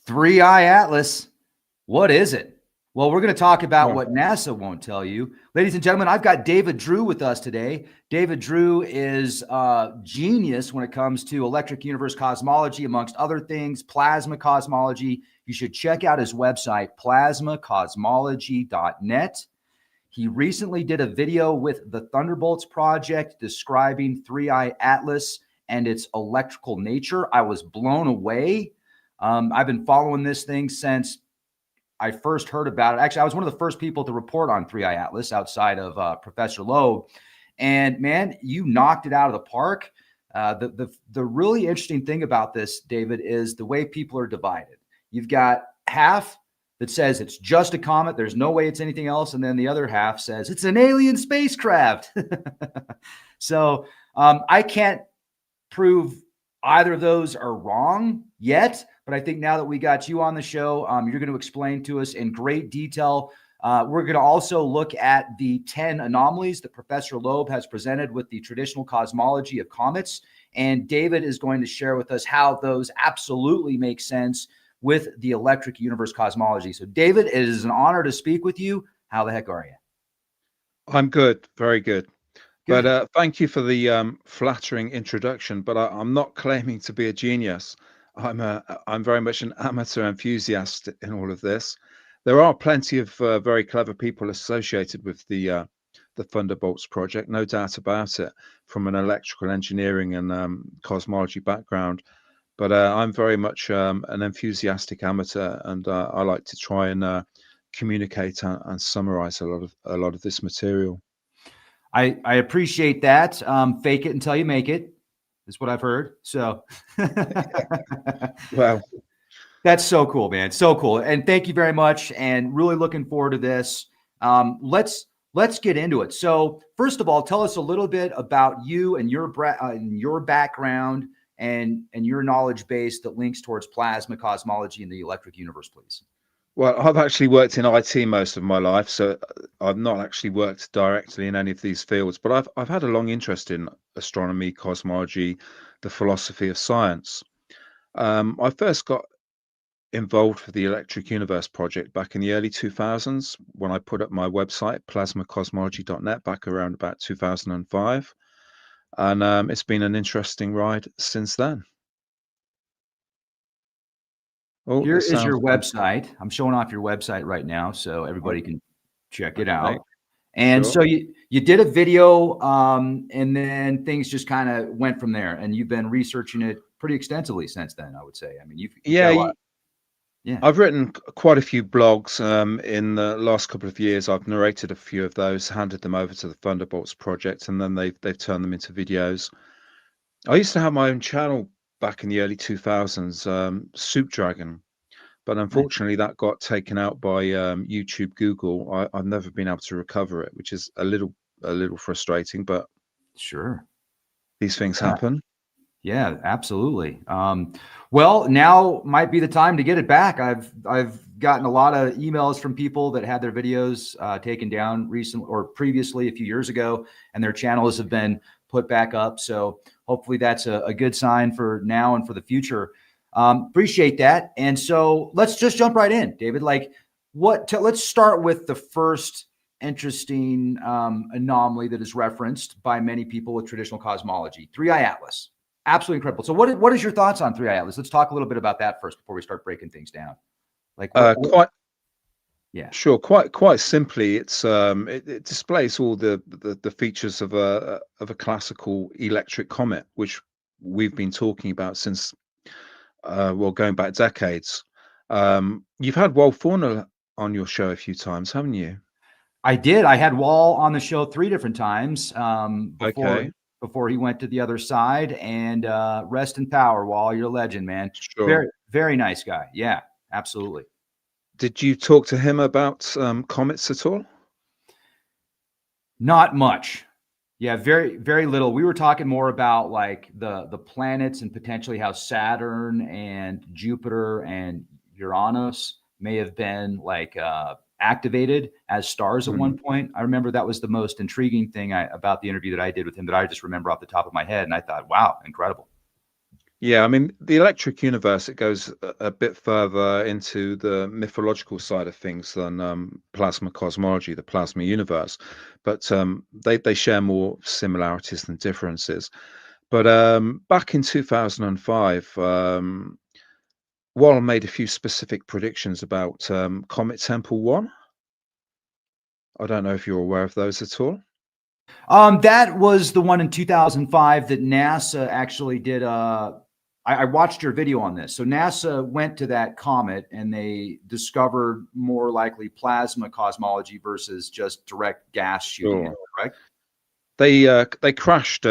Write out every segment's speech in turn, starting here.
3i Atlas. What is it? Well, we're going to talk about Well, what NASA won't tell you. Ladies and gentlemen, I've got David Drew with us today. David Drew is a genius when it comes to electric universe cosmology, amongst other things, plasma cosmology. You should check out his website, plasmacosmology.net. He recently did a video with the Thunderbolts Project describing 3i Atlas and its electrical nature. I was blown away. I've been following this thing since I first heard about it. Actually, I was one of the first people to report on 3i Atlas outside of Professor Loeb. And man, you knocked it out of the park. The really interesting thing about this, David, is the way people are divided. You've got half that says it's just a comet, there's no way it's anything else. And then the other half says it's an alien spacecraft. So I can't prove either of those are wrong yet. But I think now that we got you on the show, you're going to explain to us in great detail. We're going to also look at the 10 anomalies that Professor Loeb has presented with the traditional cosmology of comets. And David is going to share with us how those absolutely make sense with the electric universe cosmology. So, David, it is an honor to speak with you. How the heck are you? I'm good, very good. But thank you for the flattering introduction. But I'm not claiming to be a genius. I'm very much an amateur enthusiast in all of this. There are plenty of very clever people associated with the Thunderbolts project, no doubt about it, from an electrical engineering and cosmology background. But I'm very much an enthusiastic amateur, and I like to try and communicate and summarize a lot of this material. I appreciate that. Fake it until you make it is what I've heard. So, well, that's so cool, man. So cool. And thank you very much. And really looking forward to this. Let's get into it. So first of all, tell us a little bit about you and your background and your knowledge base that links towards plasma cosmology and the electric universe, please. Well, I've actually worked in IT most of my life, so I've not actually worked directly in any of these fields, but I've had a long interest in astronomy, cosmology, the philosophy of science. I first got involved with the Electric Universe project back in the early 2000s when I put up my website, plasmacosmology.net, back around about 2005. And it's been an interesting ride since then. Oh, here is your website. I'm showing off your website right now so everybody can check it out. And so you did a video and then things just kind of went from there. And you've been researching it pretty extensively since then, I would say. I mean, you've I've written quite a few blogs in the last couple of years. I've narrated a few of those, handed them over to the Thunderbolts project, and then they've turned them into videos. I used to have my own channel back in the early 2000s, Soup Dragon, but unfortunately that got taken out by YouTube, Google. I've never been able to recover it, which is a little frustrating, but sure, these things happen. Yeah, absolutely. Well, now might be the time to get it back. I've gotten a lot of emails from people that had their videos taken down recently or previously a few years ago, and their channels have been put back up. So hopefully that's a good sign for now and for the future. Appreciate that. And so let's just jump right in, David. Like let's start with the first interesting anomaly that is referenced by many people with traditional cosmology, 3i Atlas. Absolutely incredible. So what is your thoughts on 3i Atlas? Let's talk a little bit about that first before we start breaking things down. Like quite simply, it's it displays all the features of a classical electric comet, which we've been talking about since going back decades. You've had Wal Fauna on your show a haven't you? I did. I had Wal on the show 3 different times before he went to the other side. And rest in power, Wal. You're a legend, man. Sure. Very, very nice guy. Yeah, absolutely. Did you talk to him about comets at all? Not much. Yeah, very, very little. We were talking more about like the planets and potentially how Saturn and Jupiter and Uranus may have been like activated as stars at one point. I remember that was the most intriguing thing about the interview that I did with him that I just remember off the top of my head. And I thought, wow, incredible. Yeah, I mean, the electric universe, it goes a bit further into the mythological side of things than plasma cosmology, the plasma universe, but they share more similarities than differences. But back in 2005, Wall made a few specific predictions about Comet Temple 1. I don't know if you're aware of those at all. That was the one in 2005 that NASA actually did. I watched your video on this. So NASA went to that comet and they discovered more likely plasma cosmology versus just direct gas shooting in, Sure. correct? They crashed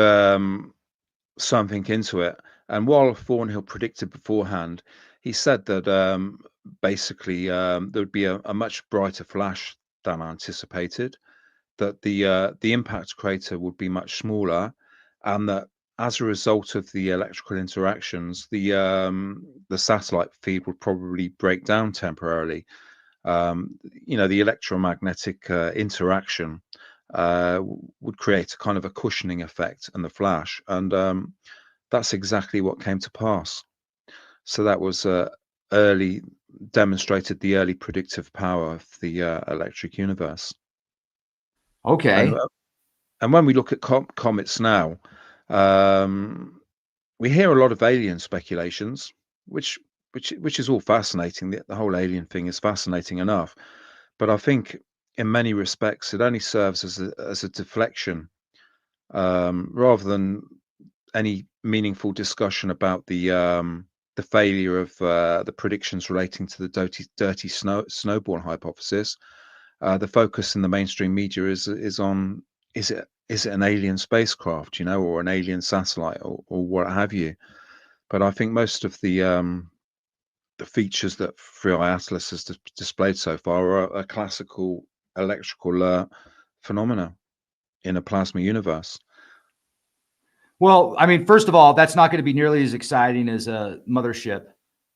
something into it, and while Thornhill predicted beforehand, he said that basically there would be a much brighter flash than anticipated, that the impact crater would be much smaller, and that as a result of the electrical interactions, the satellite feed would probably break down temporarily. The electromagnetic interaction would create a kind of a cushioning effect and the flash, and that's exactly what came to pass. So that was early demonstrated the early predictive power of the electric universe. And Okay. when we look at comets now, um, we hear a lot of alien speculations, which which is all fascinating. The whole alien thing is fascinating enough, but I think in many respects it only serves as a deflection, rather than any meaningful discussion about the failure of the predictions relating to the dirty snowball hypothesis. The focus in the mainstream media is on, is it an alien spacecraft, or an alien satellite, or what have you. But I think most of the features that 3i Atlas has displayed so far are a classical electrical phenomena in a plasma universe. Well, I mean, first of all, that's not going to be nearly as exciting as a mothership,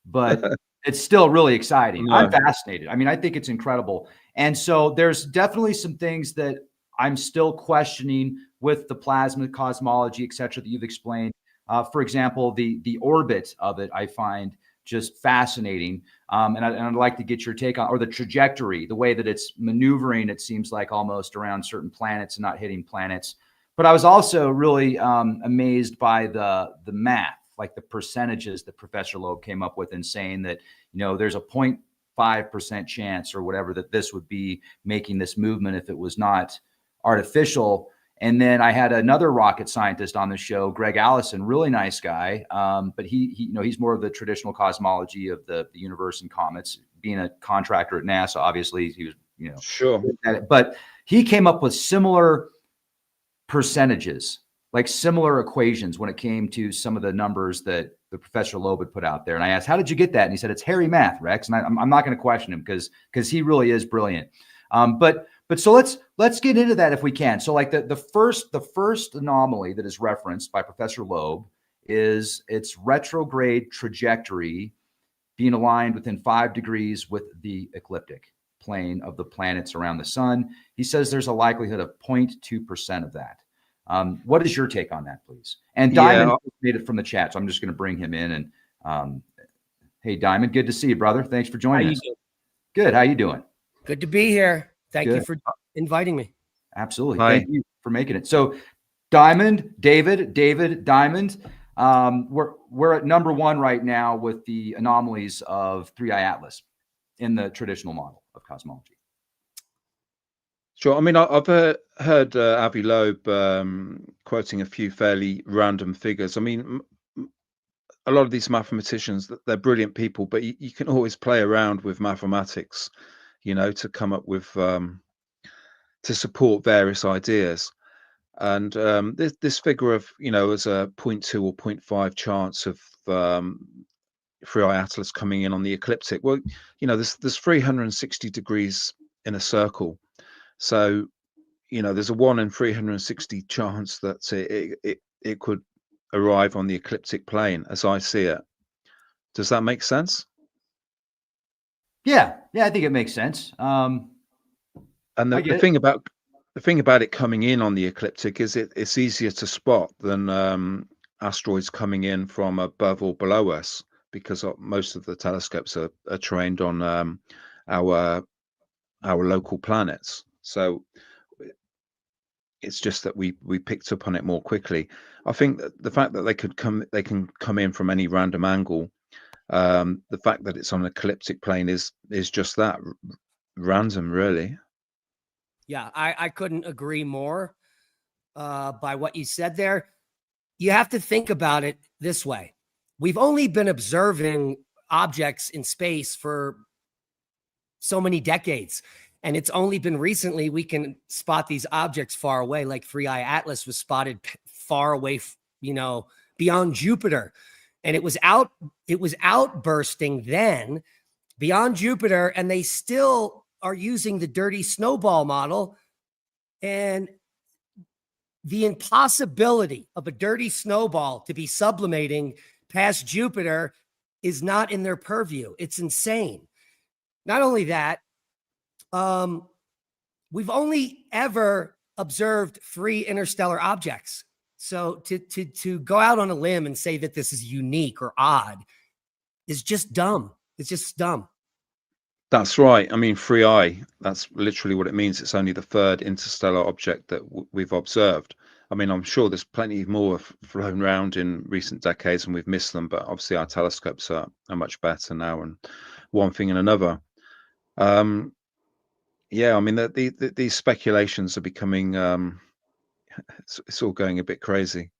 but it's still really exciting. I'm No, fascinated. I mean, I think it's incredible. And so there's definitely some things that I'm still questioning with the plasma cosmology, et cetera, that you've explained. For example, the orbit of it, I find just fascinating. And I'd like to get your take on, or the trajectory, the way that it's maneuvering, it seems like almost around certain planets and not hitting planets. But I was also really amazed by the math, like the percentages that Professor Loeb came up with, in saying that there's a 0.5% chance or whatever that this would be making this movement if it was not artificial. And then I had another rocket scientist on the show, Greg Allison, really nice guy, but he's more of the traditional cosmology of the universe and comets. Being a contractor at NASA, obviously he was sure. but he came up with similar percentages, like similar equations when it came to some of the numbers that the Professor Loeb had put out there. And I asked, how did you get that? And he said, it's hairy math, Rex. And I'm not going to question him because he really is brilliant. But so let's get into that if we can. So like the first anomaly that is referenced by Professor Loeb is its retrograde trajectory being aligned within 5 degrees with the ecliptic plane of the planets around the sun. He says there's a likelihood of 0.2% of that. What is your take on that, please? And Diamond made it from the chat, so I'm just going to bring him in. And hey, Diamond, good to see you, brother. Thanks for joining us. Good. How you doing? Good to be here. Thank Good. you for inviting me. Absolutely. Hi. Thank you for making it. So, Diamond, David, Diamond. We're at number 1 right now with the anomalies of 3i Atlas in the traditional model of cosmology. Sure. I mean, I've heard Avi Loeb quoting a few fairly random figures. I mean, a lot of these mathematicians, they're brilliant people, but you can always play around with mathematics, to come up with to support various ideas. And this figure of, as a 0.2 or 0.5 chance of 3i Atlas coming in on the ecliptic. Well, there's 360 degrees in a circle. So, there's a 1 in 360 chance that it could arrive on the ecliptic plane, as I see it. Does that make sense? Yeah, I think it makes sense. And the thing about it coming in on the ecliptic is it's easier to spot than asteroids coming in from above or below us, because most of the telescopes are trained on our local planets. So it's just that we picked up on it more quickly. I think that the fact that they can come in from any random angle, the fact that it's on an ecliptic plane is just that, random, really. Yeah, I couldn't agree more by what you said there. You have to think about it this way. We've only been observing objects in space for so many decades. And it's only been recently we can spot these objects far away, like 3I Atlas was spotted far away, beyond Jupiter. And it was outbursting then beyond Jupiter, and they still are using the dirty snowball model. And the impossibility of a dirty snowball to be sublimating past Jupiter is not in their purview. It's insane. Not only that, we've only ever observed 3 interstellar objects. So to go out on a limb and say that this is unique or odd is just dumb. It's just dumb. That's right. I mean, 3I, that's literally what it means. It's only the 3rd interstellar object that we've observed. I mean, I'm sure there's plenty more flown around in recent decades and we've missed them, but obviously our telescopes are much better now, and one thing and another. Yeah, I mean, these speculations are becoming, it's all going a bit crazy.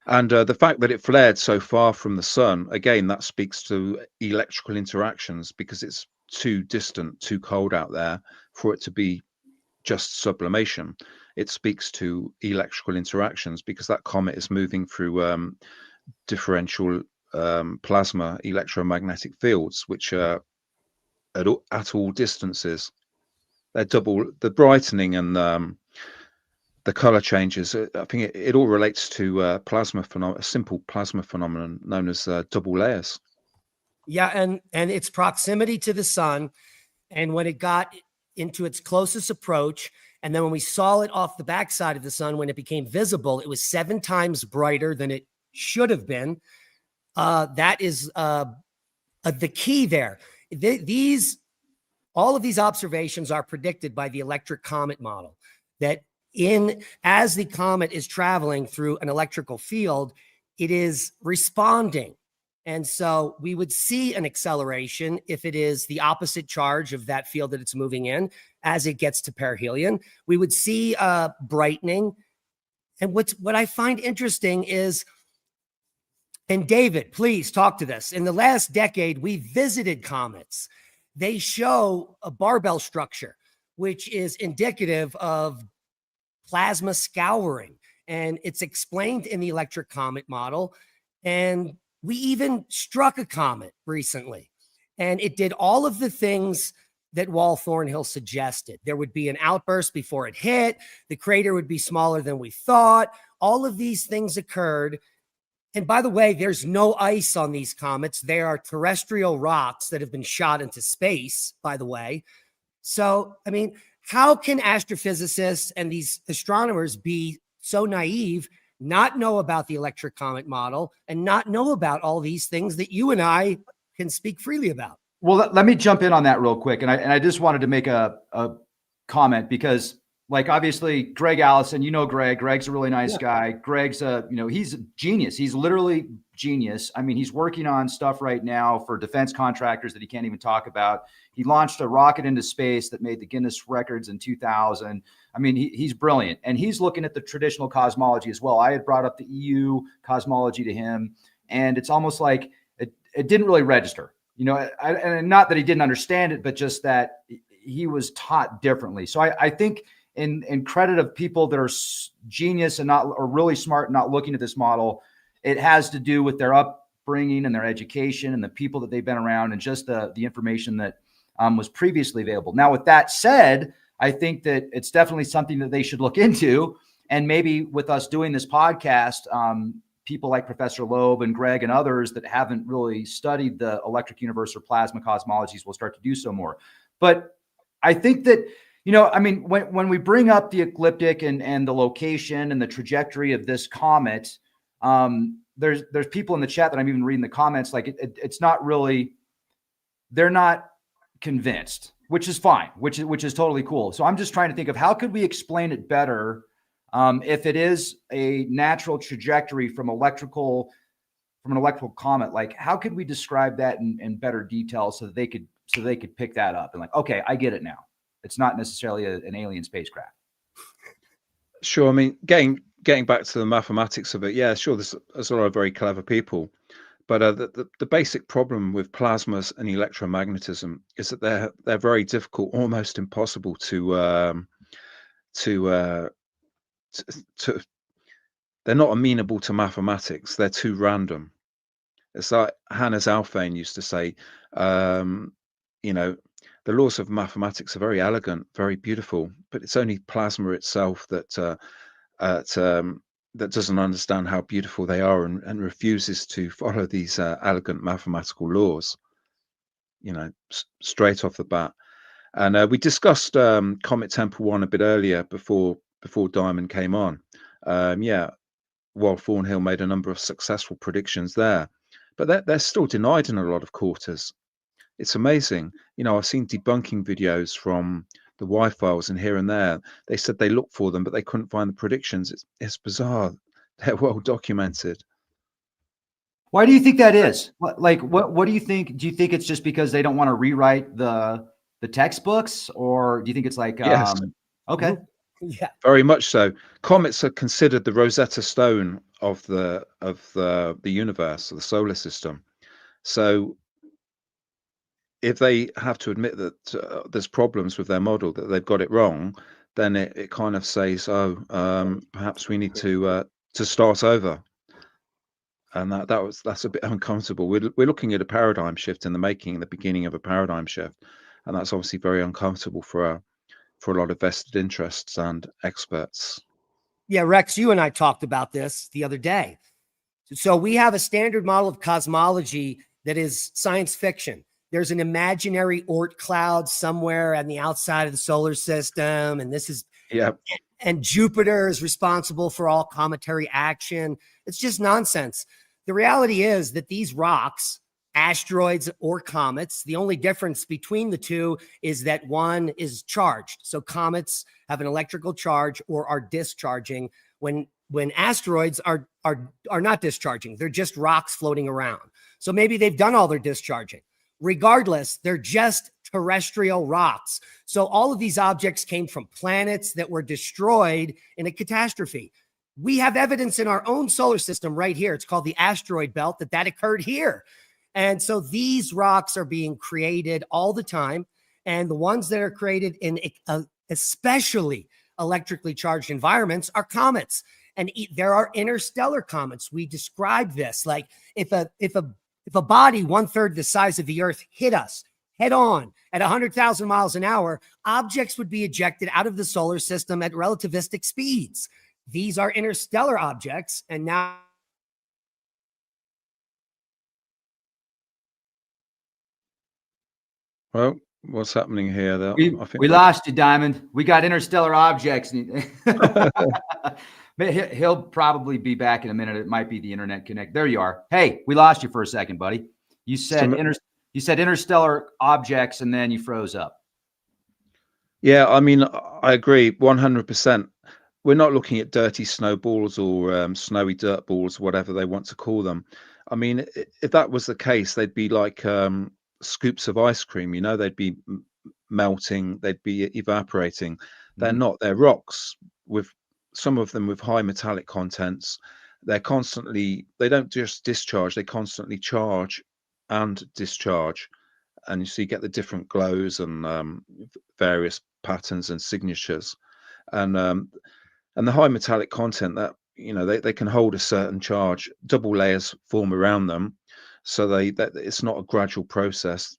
And the fact that it flared so far from the sun, again, that speaks to electrical interactions, because it's too distant, too cold out there for it to be just sublimation. It speaks to electrical interactions because that comet is moving through differential plasma electromagnetic fields, which are at all distances. They're double the brightening and the color changes. I think it all relates to a simple plasma phenomenon known as double layers. Yeah, and its proximity to the sun, and when it got into its closest approach, and then when we saw it off the backside of the sun, when it became visible, it was 7 times brighter than it should have been. That is the key there. All of these observations are predicted by the electric comet model, that as the comet is traveling through an electrical field, it is responding. And so we would see an acceleration if it is the opposite charge of that field that it's moving in as it gets to perihelion. We would see brightening. And what I find interesting is, and David, please talk to this. In the last decade, we visited comets. They show a barbell structure, which is indicative of plasma scouring. And it's explained in the electric comet model. And we even struck a comet recently, and it did all of the things that Wall Thornhill suggested. There would be an outburst before it hit. The crater would be smaller than we thought. All of these things occurred. And by the way, there's no ice on these comets. They are terrestrial rocks that have been shot into space, by the way. So, I mean, how can astrophysicists and these astronomers be so naive, not know about the electric comet model, and not know about all these things that you and I can speak freely about? Well, let me jump in on that real quick. And I just wanted to make a comment because, like, obviously Greg Allison, Greg's a really nice guy. Greg's he's a genius. He's literally genius. I mean, he's working on stuff right now for defense contractors that he can't even talk about. He launched a rocket into space that made the Guinness records in 2000. I mean, he's brilliant. And he's looking at the traditional cosmology as well. I had brought up the EU cosmology to him, and it's almost like it didn't really register. And not that he didn't understand it, but just that he was taught differently. So I think in credit of people that are genius and or really smart and not looking at this model, it has to do with their upbringing and their education and the people that they've been around and just the information that was previously available. Now, with that said, I think that it's definitely something that they should look into. And maybe with us doing this podcast, people like Professor Loeb and Greg and others that haven't really studied the electric universe or plasma cosmologies will start to do so more. But I think that, when we bring up the ecliptic and the location and the trajectory of this comet, there's people in the chat that I'm even reading the comments, like it's not really, they're not convinced, which is fine, which is totally cool. So I'm just trying to think of how could we explain it better, if it is a natural trajectory from an electrical comet. Like, how could we describe that in better detail so that they could pick that up and like, okay, I get it now. It's not necessarily an alien spacecraft. Sure. I mean, getting back to the mathematics of it, yeah, sure. There's a lot of very clever people, but the basic problem with plasmas and electromagnetism is that they're very difficult, almost impossible to they're not amenable to mathematics. They're too random. It's like Hannes Alfvén used to say, you know, the laws of mathematics are very elegant, very beautiful, but it's only plasma itself that that doesn't understand how beautiful they are and refuses to follow these elegant mathematical laws, you know, straight off the bat. And we discussed Comet Tempel 1 a bit earlier before Diamond came on. Yeah, while Thornhill made a number of successful predictions there, but they're still denied in a lot of quarters. It's amazing. You know, I've seen debunking videos from the Y-files and here and there. They said they looked for them, but they couldn't find the predictions. It's bizarre. They're well documented. Why do you think that is? What do you think? Do you think it's just because they don't want to rewrite the textbooks, or do you think it's like, Yes. Okay. Yeah, Very much so. Comets are considered the Rosetta Stone of the universe, of the solar system. So if they have to admit that there's problems with their model, that they've got it wrong, then it kind of says, oh, perhaps we need to start over. And that's a bit uncomfortable. We're looking at a paradigm shift in the making, the beginning of a paradigm shift, and that's obviously very uncomfortable for a lot of vested interests and experts. yeah, Rex, you and I talked about this the other day. So we have a standard model of cosmology that is science fiction. There's an imaginary Oort cloud somewhere on the outside of the solar system, and this is and Jupiter is responsible for all cometary action. It's just nonsense. The reality is that these rocks, asteroids or comets, the only difference between the two is that one is charged. So comets have an electrical charge or are discharging when asteroids are not discharging. They're just rocks floating around. So maybe they've done all their discharging. Regardless, they're just terrestrial rocks. So all of these objects came from planets that were destroyed in a catastrophe. We have evidence in our own solar system right here. It's called the asteroid belt that occurred here. And so these rocks are being created all the time. And the ones that are created in especially electrically charged environments are comets. And there are interstellar comets. We describe this like if a body 1/3 the size of the Earth hit us head on at 100,000 miles an hour, objects would be ejected out of the solar system at relativistic speeds. These are interstellar objects. And now Well, what's happening here, though? We lost you, Diamond. We got interstellar objects. He'll probably be back in a minute. It might be the internet connect. There you are. Hey, we lost you for a second, buddy. You said interstellar objects, and then you froze up. Yeah, I mean, I agree 100%. We're not looking at dirty snowballs or snowy dirt balls, whatever they want to call them. I mean, if that was the case, they'd be like scoops of ice cream, you know, they'd be melting, they'd be evaporating. They're not. They're rocks, with some of them with high metallic contents. They don't just discharge, they constantly charge and discharge. And you see, you get the different glows and various patterns and signatures. And the high metallic content, that, you know, they can hold a certain charge. Double layers form around them, so that it's not a gradual process.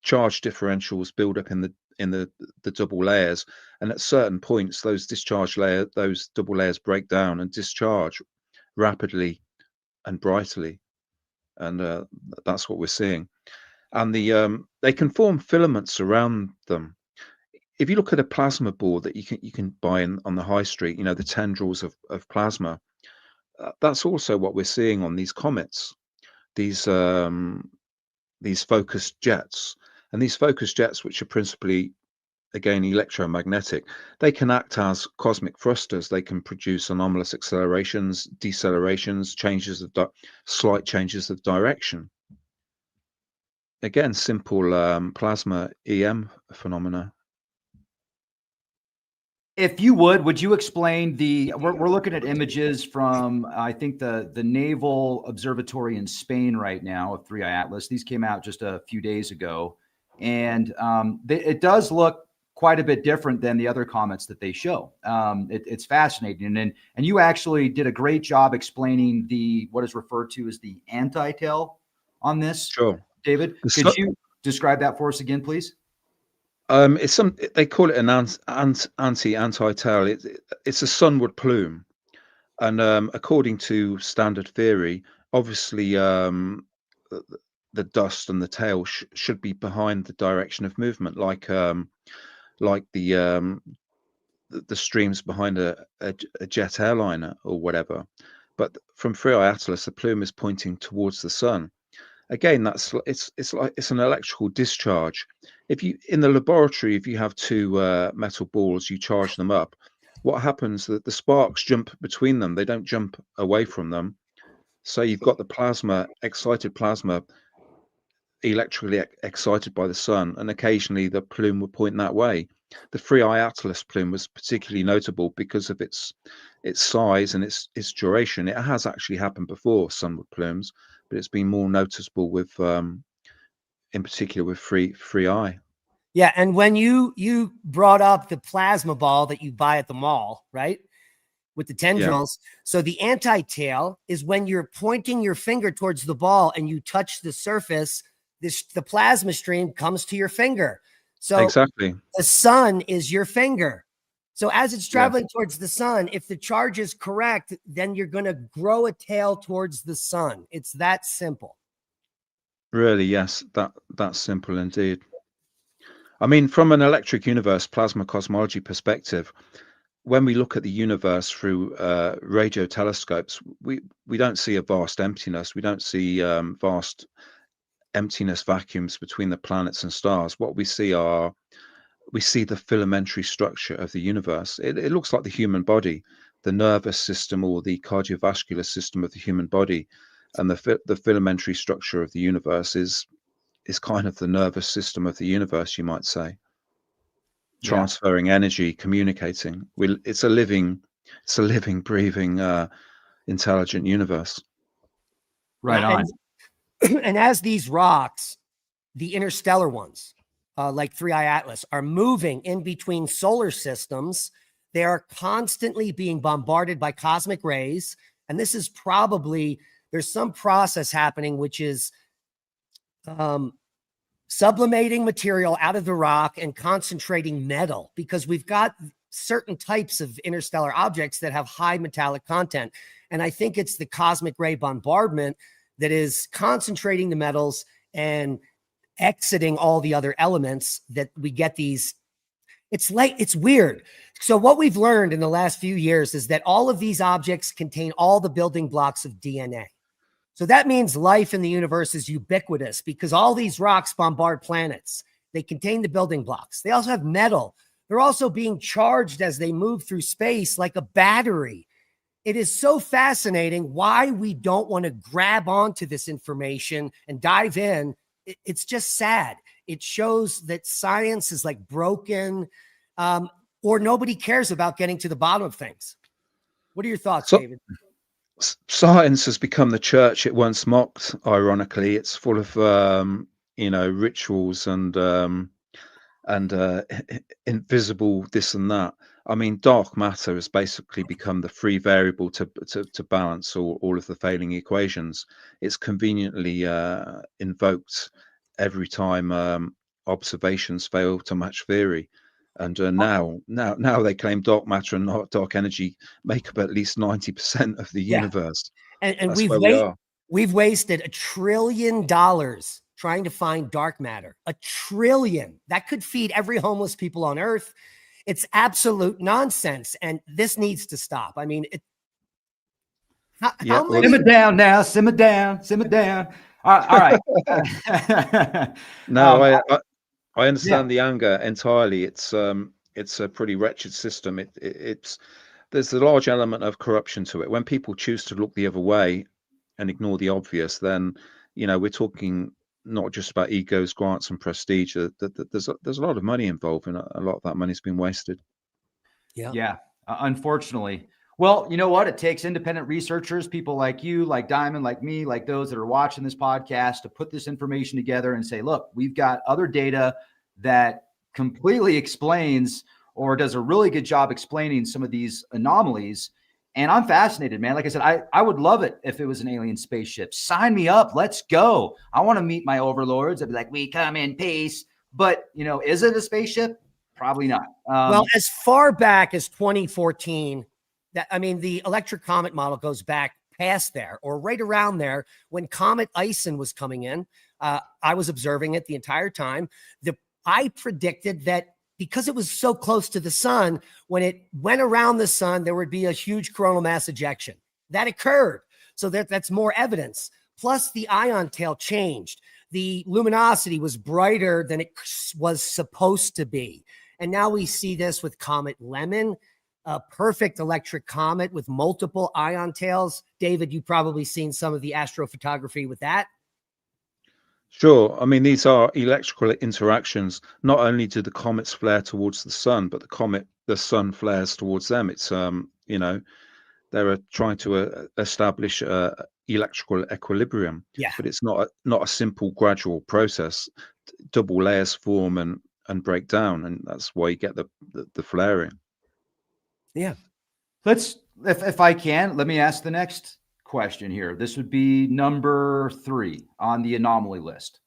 Charge differentials build up in the double layers, and at certain points, those double layers break down and discharge rapidly and brightly, and that's what we're seeing. And they can form filaments around them. If you look at a plasma board that you can buy on the high street, you know, the tendrils of plasma, that's also what we're seeing on these comets, these focused jets. And these focused jets, which are principally, again, electromagnetic, they can act as cosmic thrusters. They can produce anomalous accelerations, decelerations, slight changes of direction. Again, simple plasma EM phenomena. If you would you explain we're looking at images from, I think the Naval Observatory in Spain right now of 3I Atlas. These came out just a few days ago. And it does look quite a bit different than the other comets that they show. It's fascinating. And you actually did a great job explaining what is referred to as the anti-tail on this. Sure. David, could you describe that for us again, please? They call it an anti-tail. It's a sunward plume, and according to standard theory, obviously the dust and the tail should be behind the direction of movement, like the streams behind a jet airliner or whatever. But from 3I Atlas, the plume is pointing towards the sun. Again, it's an electrical discharge. If you in the laboratory, if you have two metal balls, you charge them up. What happens that the sparks jump between them? They don't jump away from them. So you've got the excited plasma, electrically excited by the sun, and occasionally the plume will point that way. The 3I Atlas plume was particularly notable because of its size and its duration. It has actually happened before, sunward plumes, but it's been more noticeable with, in particular, with 3I. Yeah, and when you brought up the plasma ball that you buy at the mall, right, with the tendrils. Yeah. So the anti-tail is when you're pointing your finger towards the ball and you touch the surface, the plasma stream comes to your finger. So exactly, the sun is your finger. So as it's traveling towards the sun, if the charge is correct, then you're going to grow a tail towards the sun. It's that simple. Really, yes, that's simple indeed. I mean, from an electric universe plasma cosmology perspective, when we look at the universe through radio telescopes, we don't see a vast emptiness. We don't see vast emptiness vacuums between the planets and stars. What we see the filamentary structure of the universe. It looks like the human body, the nervous system or the cardiovascular system of the human body, and the filamentary structure of the universe is kind of the nervous system of the universe, you might say. Transferring energy, communicating. It's a living, breathing, intelligent universe. Right on. And as these rocks, the interstellar ones, like 3I Atlas, are moving in between solar systems, they are constantly being bombarded by cosmic rays. And this is probably, there's some process happening, which is sublimating material out of the rock and concentrating metal, because we've got certain types of interstellar objects that have high metallic content. And I think it's the cosmic ray bombardment that is concentrating the metals and exiting all the other elements that we get these. It's weird. So what we've learned in the last few years is that all of these objects contain all the building blocks of DNA. So that means life in the universe is ubiquitous because all these rocks bombard planets. They contain the building blocks. They also have metal. They're also being charged as they move through space like a battery. It is so fascinating why we don't want to grab onto this information and dive in. It's just sad. It shows that science is like broken, or nobody cares about getting to the bottom of things. What are your thoughts, David? Science has become the church it once mocked. Ironically, it's full of rituals and invisible this and that. I mean, dark matter has basically become the free variable to balance all of the failing equations. It's conveniently invoked every time observations fail to match theory. And now they claim dark matter and not dark energy make up at least 90% of the universe. And we've wasted $1 trillion trying to find dark matter. $1 trillion. That could feed every homeless people on Earth. It's absolute nonsense. And this needs to stop. I mean, How well, many? Simmer down now. Simmer down. Simmer down. All right. no, Um, I yeah. understand the anger entirely. It's a pretty wretched system. It's there's a large element of corruption to it. When people choose to look the other way and ignore the obvious, then we're talking not just about egos, grants, and prestige. There's a lot of money involved, and a lot of that money's been wasted. Yeah, unfortunately. Well, you know what? It takes independent researchers, people like you, like Diamond, like me, like those that are watching this podcast to put this information together and say, look, we've got other data that completely explains or does a really good job explaining some of these anomalies. And I'm fascinated, man. Like I said, I would love it if it was an alien spaceship. Sign me up. Let's go. I want to meet my overlords. I'd be like, we come in peace. But, is it a spaceship? Probably not. Well, as far back as 2014, the electric comet model goes back past there or right around there when Comet Ison was coming in. I was observing it the entire time. I predicted that because it was so close to the sun, when it went around the sun, there would be a huge coronal mass ejection. That occurred. So that's more evidence. Plus, the ion tail changed. The luminosity was brighter than it was supposed to be. And now we see this with Comet Lemon, a perfect electric comet with multiple ion tails. David, you've probably seen some of the astrophotography with that. Sure. I mean, these are electrical interactions. Not only do the comets flare towards the sun, but the sun flares towards them. It's they're trying to establish electrical equilibrium. Yeah. But it's not a simple gradual process. Double layers form and break down, and that's why you get the flaring. Yeah. If I can, let me ask the next question here. This would be number 3 on the anomaly list.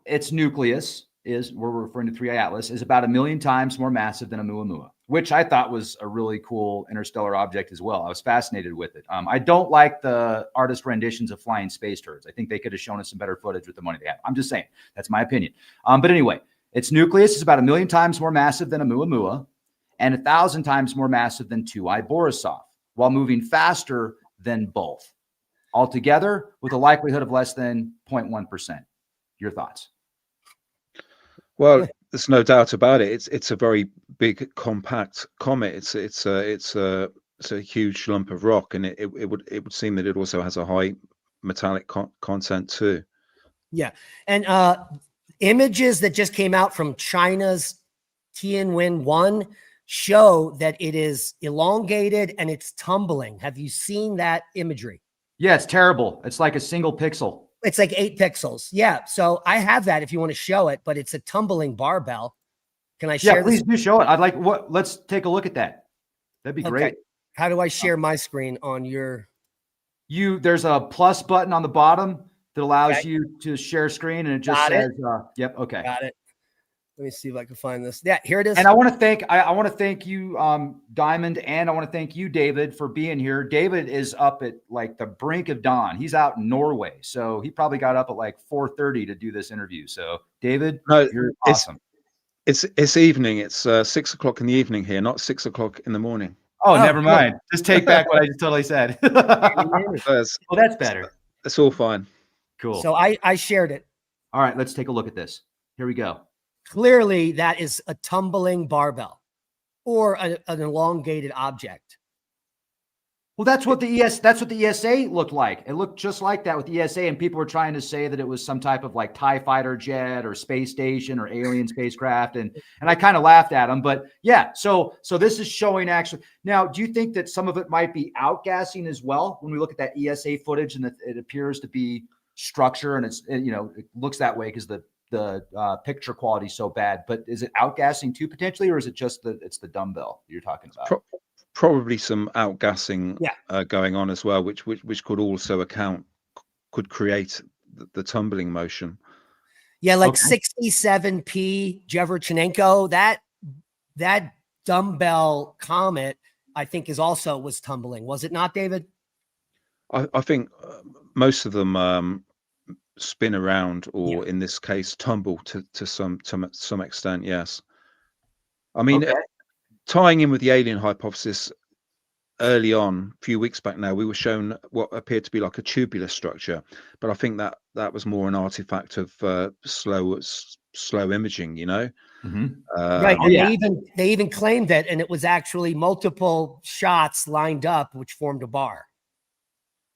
Its nucleus we're referring to 3I Atlas, is about 1 million times more massive than Oumuamua, which I thought was a really cool interstellar object as well. I was fascinated with it. I don't like the artist renditions of flying space turds. I think they could have shown us some better footage with the money they have. I'm just saying, that's my opinion. But anyway, its nucleus is about 1 million times more massive than Oumuamua and 1,000 times more massive than 2I Borisov, while moving faster than both. Altogether, with a likelihood of less than 0.1%. Your thoughts? Well, there's no doubt about it. It's a very big, compact comet. It's a huge lump of rock, and it would seem that it also has a high metallic content too. Yeah, and images that just came out from China's Tianwen-1 show that it is elongated and it's tumbling. Have you seen that imagery? Yeah, it's terrible. It's like a single pixel. It's like 8 pixels. Yeah. So I have that if you want to show it, but it's a tumbling barbell. Can I share? Yeah, please do show it. Let's take a look at that. That'd be great. How do I share my screen on your? There's a plus button on the bottom that allows you to share screen, and it just says, yep. Okay. Got it. Let me see if I can find this. Yeah, here it is. And I want to thank you, Diamond, and I want to thank you, David, for being here. David is up at like the brink of dawn. He's out in Norway, so he probably got up at like 4:30 to do this interview. So, David, you're awesome. It's evening. It's 6 o'clock in the evening here, not 6 o'clock in the morning. Oh, never mind. Just take back what I just totally said. Well, that's better. It's all fine. Cool. So I shared it. All right, let's take a look at this. Here we go. Clearly, that is a tumbling barbell or an elongated object. Well, that's what the ESA looked like. It looked just like that with the ESA, and people were trying to say that it was some type of like TIE fighter jet or space station or alien spacecraft, and I kind of laughed at them. But yeah, so this is showing actually. Now, do you think that some of it might be outgassing as well when we look at that ESA footage and it appears to be structure and it looks that way because the picture quality is so bad? But is it outgassing too potentially, or is it just it's the dumbbell you're talking about? Probably some outgassing going on as well, which could also could create the tumbling motion. Yeah, like 67P Jevernenko, that dumbbell comet, I think was tumbling. Was it not, David? I think most of them spin around, or in this case, tumble to some extent. Yes. I mean, tying in with the alien hypothesis, early on, a few weeks back now, we were shown what appeared to be like a tubular structure, but I think that was more an artifact of slow imaging, you know. Right. Oh, And yeah. they even claimed that, and it was actually multiple shots lined up, which formed a bar.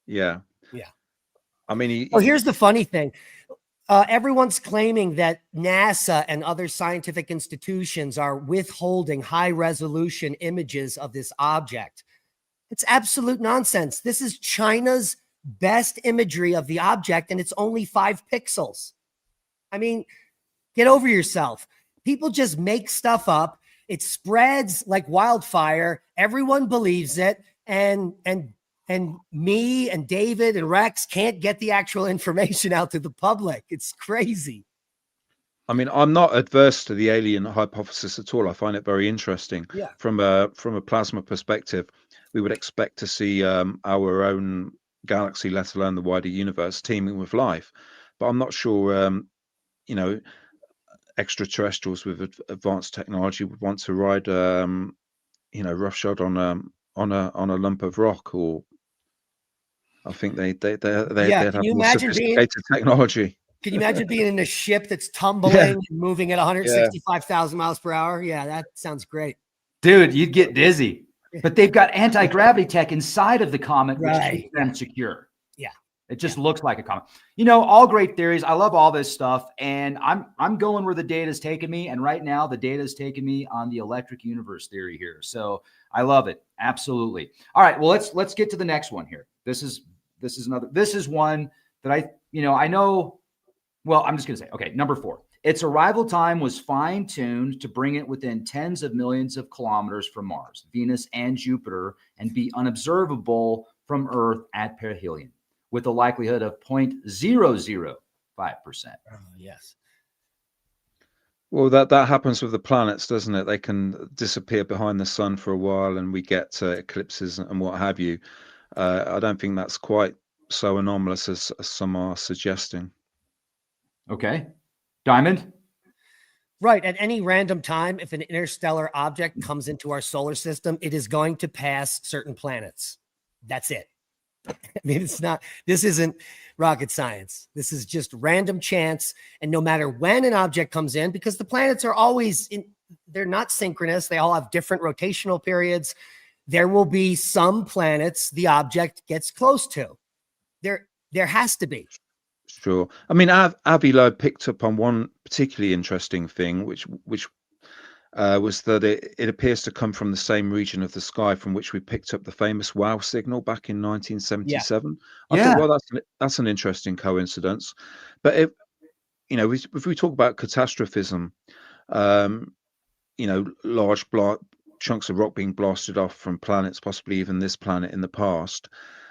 Yeah. Yeah. I mean, Well, here's the funny thing. Everyone's claiming that NASA and other scientific institutions are withholding high resolution images of this object. It's absolute nonsense. This is China's best imagery of the object, and it's only 5 pixels. I mean, get over yourself. People just make stuff up. It spreads like wildfire. Everyone believes it. And me and David and Rex can't get the actual information out to the public. It's crazy. I mean, I'm not adverse to the alien hypothesis at all. I find it very interesting. Yeah. From a plasma perspective, we would expect to see our own galaxy, let alone the wider universe, teeming with life. But I'm not sure, you know, extraterrestrials with advanced technology would want to ride, you know, roughshod on a lump of rock. Or I think they'd Can have you more imagine sophisticated technology. Can you imagine being in a ship that's Yeah, tumbling and moving at yeah, 165,000 miles per hour? Yeah, that sounds great. Dude, you'd get dizzy. But they've got anti-gravity tech inside of the comet, which Right. keeps them secure. Yeah. It just looks like a comet. You know, all great theories. I love all this stuff, and I'm going where the data's taken me. And right now, the data is taking me on the electric universe theory here. So I love it. Absolutely. All right. Well, let's get to the next one here. This is one that I know. Well, I'm just going to say, okay, number 4. Its arrival time was fine-tuned to bring it within tens of millions of kilometers from Mars, Venus, and Jupiter, and be unobservable from Earth at perihelion, with a likelihood of 0.005%. Oh, yes. Well, that happens with the planets, doesn't it? They can disappear behind the sun for a while, and we get eclipses and what have you. I don't think that's quite so anomalous as some are suggesting. Okay. Diamond? Right. At any random time, if an interstellar object comes into our solar system, it is going to pass certain planets. That's it. I mean, this isn't rocket science. This is just random chance. And no matter when an object comes in, because the planets are always they're not synchronous. They all have different rotational periods. There will be some planets the object gets close to. There has to be. Sure. I mean, Avi picked up on one particularly interesting thing, which was that it appears to come from the same region of the sky from which we picked up the famous WOW signal back in 1977. I Yeah. thought, well, that's an interesting coincidence. But if we talk about catastrophism, large chunks of rock being blasted off from planets, possibly even this planet in the past.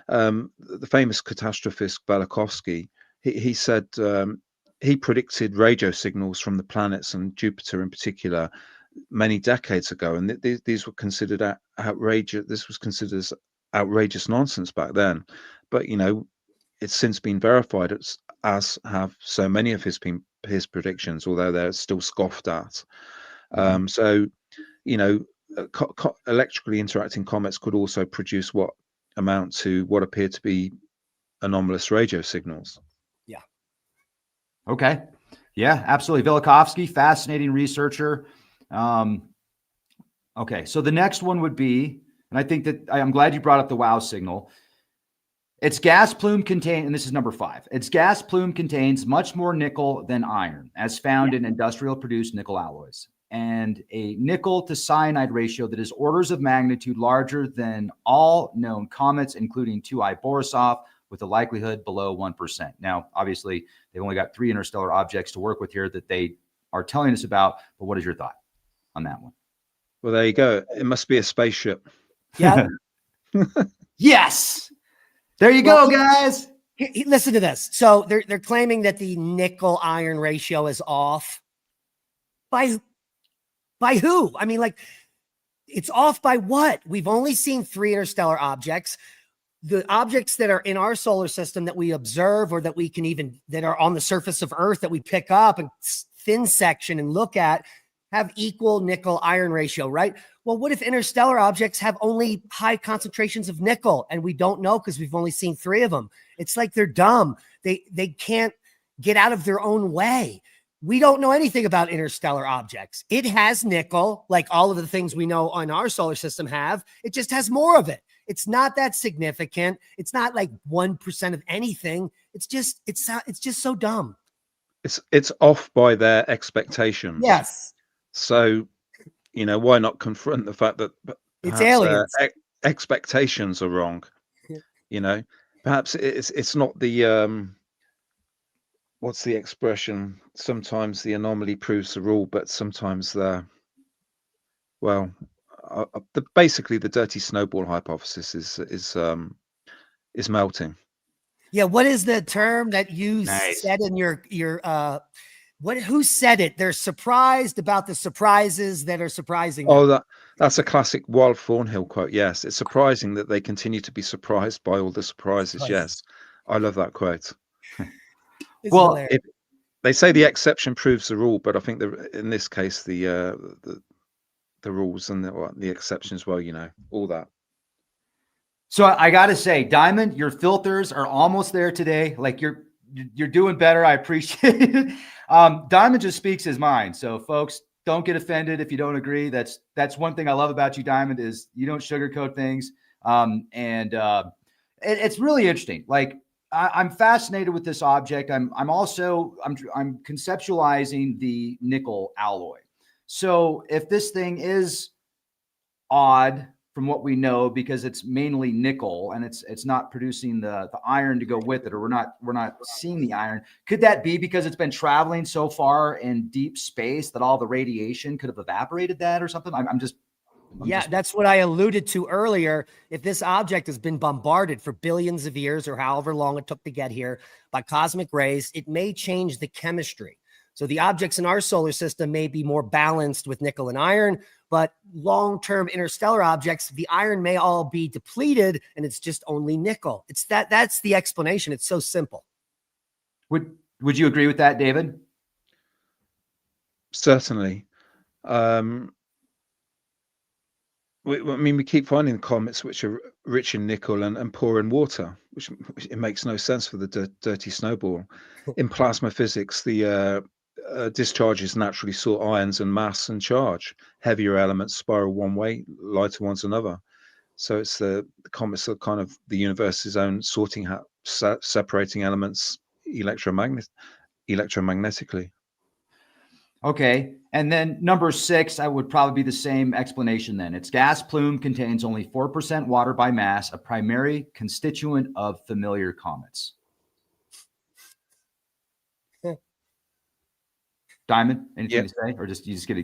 The famous catastrophist Velikovsky, he said he predicted radio signals from the planets and Jupiter in particular many decades ago, and these were considered outrageous. This was considered as outrageous nonsense back then, but it's since been verified, as have so many of his predictions, although they're still scoffed at. So electrically interacting comets could also produce what amount to what appear to be anomalous radio signals. Yeah. Okay. Yeah, absolutely. Velikovsky, fascinating researcher. Okay. So the next one would be, and I think that I'm glad you brought up the WOW signal. Its gas plume contains, and this is number 5, its gas plume contains much more nickel than iron, as found in industrial produced nickel alloys, and a nickel to cyanide ratio that is orders of magnitude larger than all known comets, including 2I Borisov, with a likelihood below 1%. Now, obviously, they've only got 3 interstellar objects to work with here that they are telling us about, but what is your thought on that one? Well, there you go. It must be a spaceship. Yeah. Yes. There you go, guys. Listen to this. So they're claiming that the nickel iron ratio is off. By who? I mean, like, it's off by what? We've only seen 3 interstellar objects. The objects that are in our solar system that we observe, or that we can that are on the surface of Earth that we pick up and thin section and look at, have equal nickel iron ratio, right? Well, what if interstellar objects have only high concentrations of nickel and we don't know because we've only seen 3 of them? It's like they're dumb. They can't get out of their own way. We don't know anything about interstellar objects. It has nickel, like all of the things we know on our solar system have. It just has more of it. It's not that significant. It's not like 1% of anything. It's just so dumb. It's off by their expectations. Yes. So, why not confront the fact that It's perhaps aliens. expectations are wrong? Perhaps it's not the what's the expression? Sometimes the anomaly proves the rule, but sometimes basically the dirty snowball hypothesis is melting. Yeah. What is the term that you said in your who said it? They're surprised about the surprises that are surprising them. Oh, that's a classic Wild Thornhill quote. Yes, it's surprising that they continue to be surprised by all the surprises. Yes, I love that quote. Well, they say the exception proves the rule, but I think in this case the rules and the exceptions, well, all that. So I got to say, Diamond, your filters are almost there today. Like you're doing better. I appreciate it. Diamond just speaks his mind. So folks, don't get offended if you don't agree. That's one thing I love about you, Diamond, is you don't sugarcoat things. It's really interesting. Like I'm fascinated with this object. I'm conceptualizing the nickel alloy. So if this thing is odd from what we know, because it's mainly nickel and it's not producing the iron to go with it, or we're not seeing the iron, could that be because it's been traveling so far in deep space that all the radiation could have evaporated that or something? That's what I alluded to earlier. If this object has been bombarded for billions of years or however long it took to get here by cosmic rays, it may change the chemistry. So the objects in our solar system may be more balanced with nickel and iron, but long-term interstellar objects, the iron may all be depleted and it's just only nickel. That's the explanation. It's so simple. Would you agree with that, David? Certainly. We keep finding comets which are rich in nickel and poor in water, which it makes no sense for the dirty snowball. In plasma physics, the discharges naturally sort ions and mass and charge. Heavier elements spiral one way, lighter ones another. So it's the comets are kind of the universe's own sorting hat, separating elements electromagnetically. Okay. And then number 6, I would probably be the same explanation then. Its gas plume contains only 4% water by mass, a primary constituent of familiar comets. Diamond, anything to say, or you just get a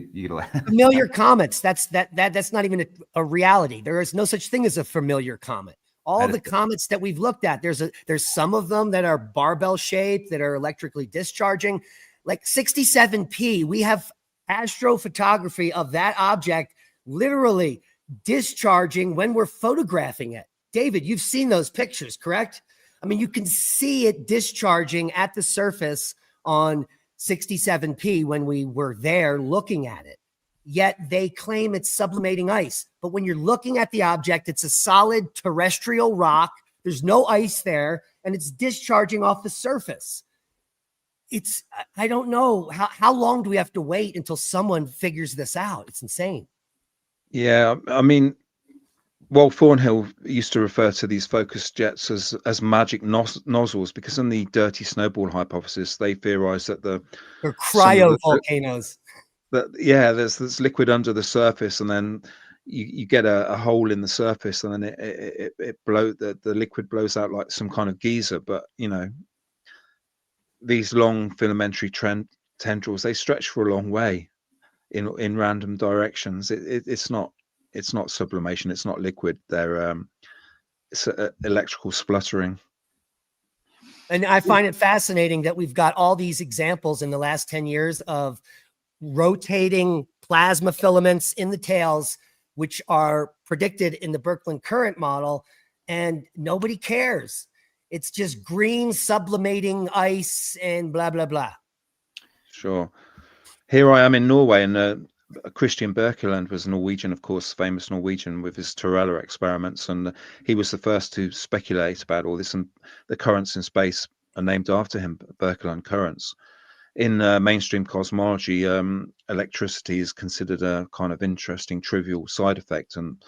familiar comets? That's not even a reality. There is no such thing as a familiar comet. All the comets that we've looked at, there's some of them that are barbell shaped that are electrically discharging. Like 67P, we have astrophotography of that object literally discharging when we're photographing it. David, you've seen those pictures, correct? I mean, you can see it discharging at the surface on 67P when we were there looking at it. Yet they claim it's sublimating ice. But when you're looking at the object, it's a solid terrestrial rock. There's no ice there, and it's discharging off the surface. I don't know. How long do we have to wait until someone figures this out? It's insane. Yeah, I mean, Walt Thornhill used to refer to these focus jets as magic nozzles, because in the dirty snowball hypothesis, they theorize that they're cryovolcanoes. There's liquid under the surface, and then you get a hole in the surface, and then the liquid blows out like some kind of geyser. But these long filamentary tendrils, they stretch for a long way in random directions. It's not sublimation, it's not liquid. It's electrical spluttering. And I find it fascinating that we've got all these examples in the last 10 years of rotating plasma filaments in the tails, which are predicted in the Birkeland current model, and nobody cares. It's just green sublimating ice and blah, blah, blah. Sure. Here I am in Norway, and Christian Birkeland was a Norwegian, of course, famous Norwegian with his Torella experiments, and he was the first to speculate about all this. And the currents in space are named after him, Birkeland currents. In mainstream cosmology, electricity is considered a kind of interesting, trivial side effect, and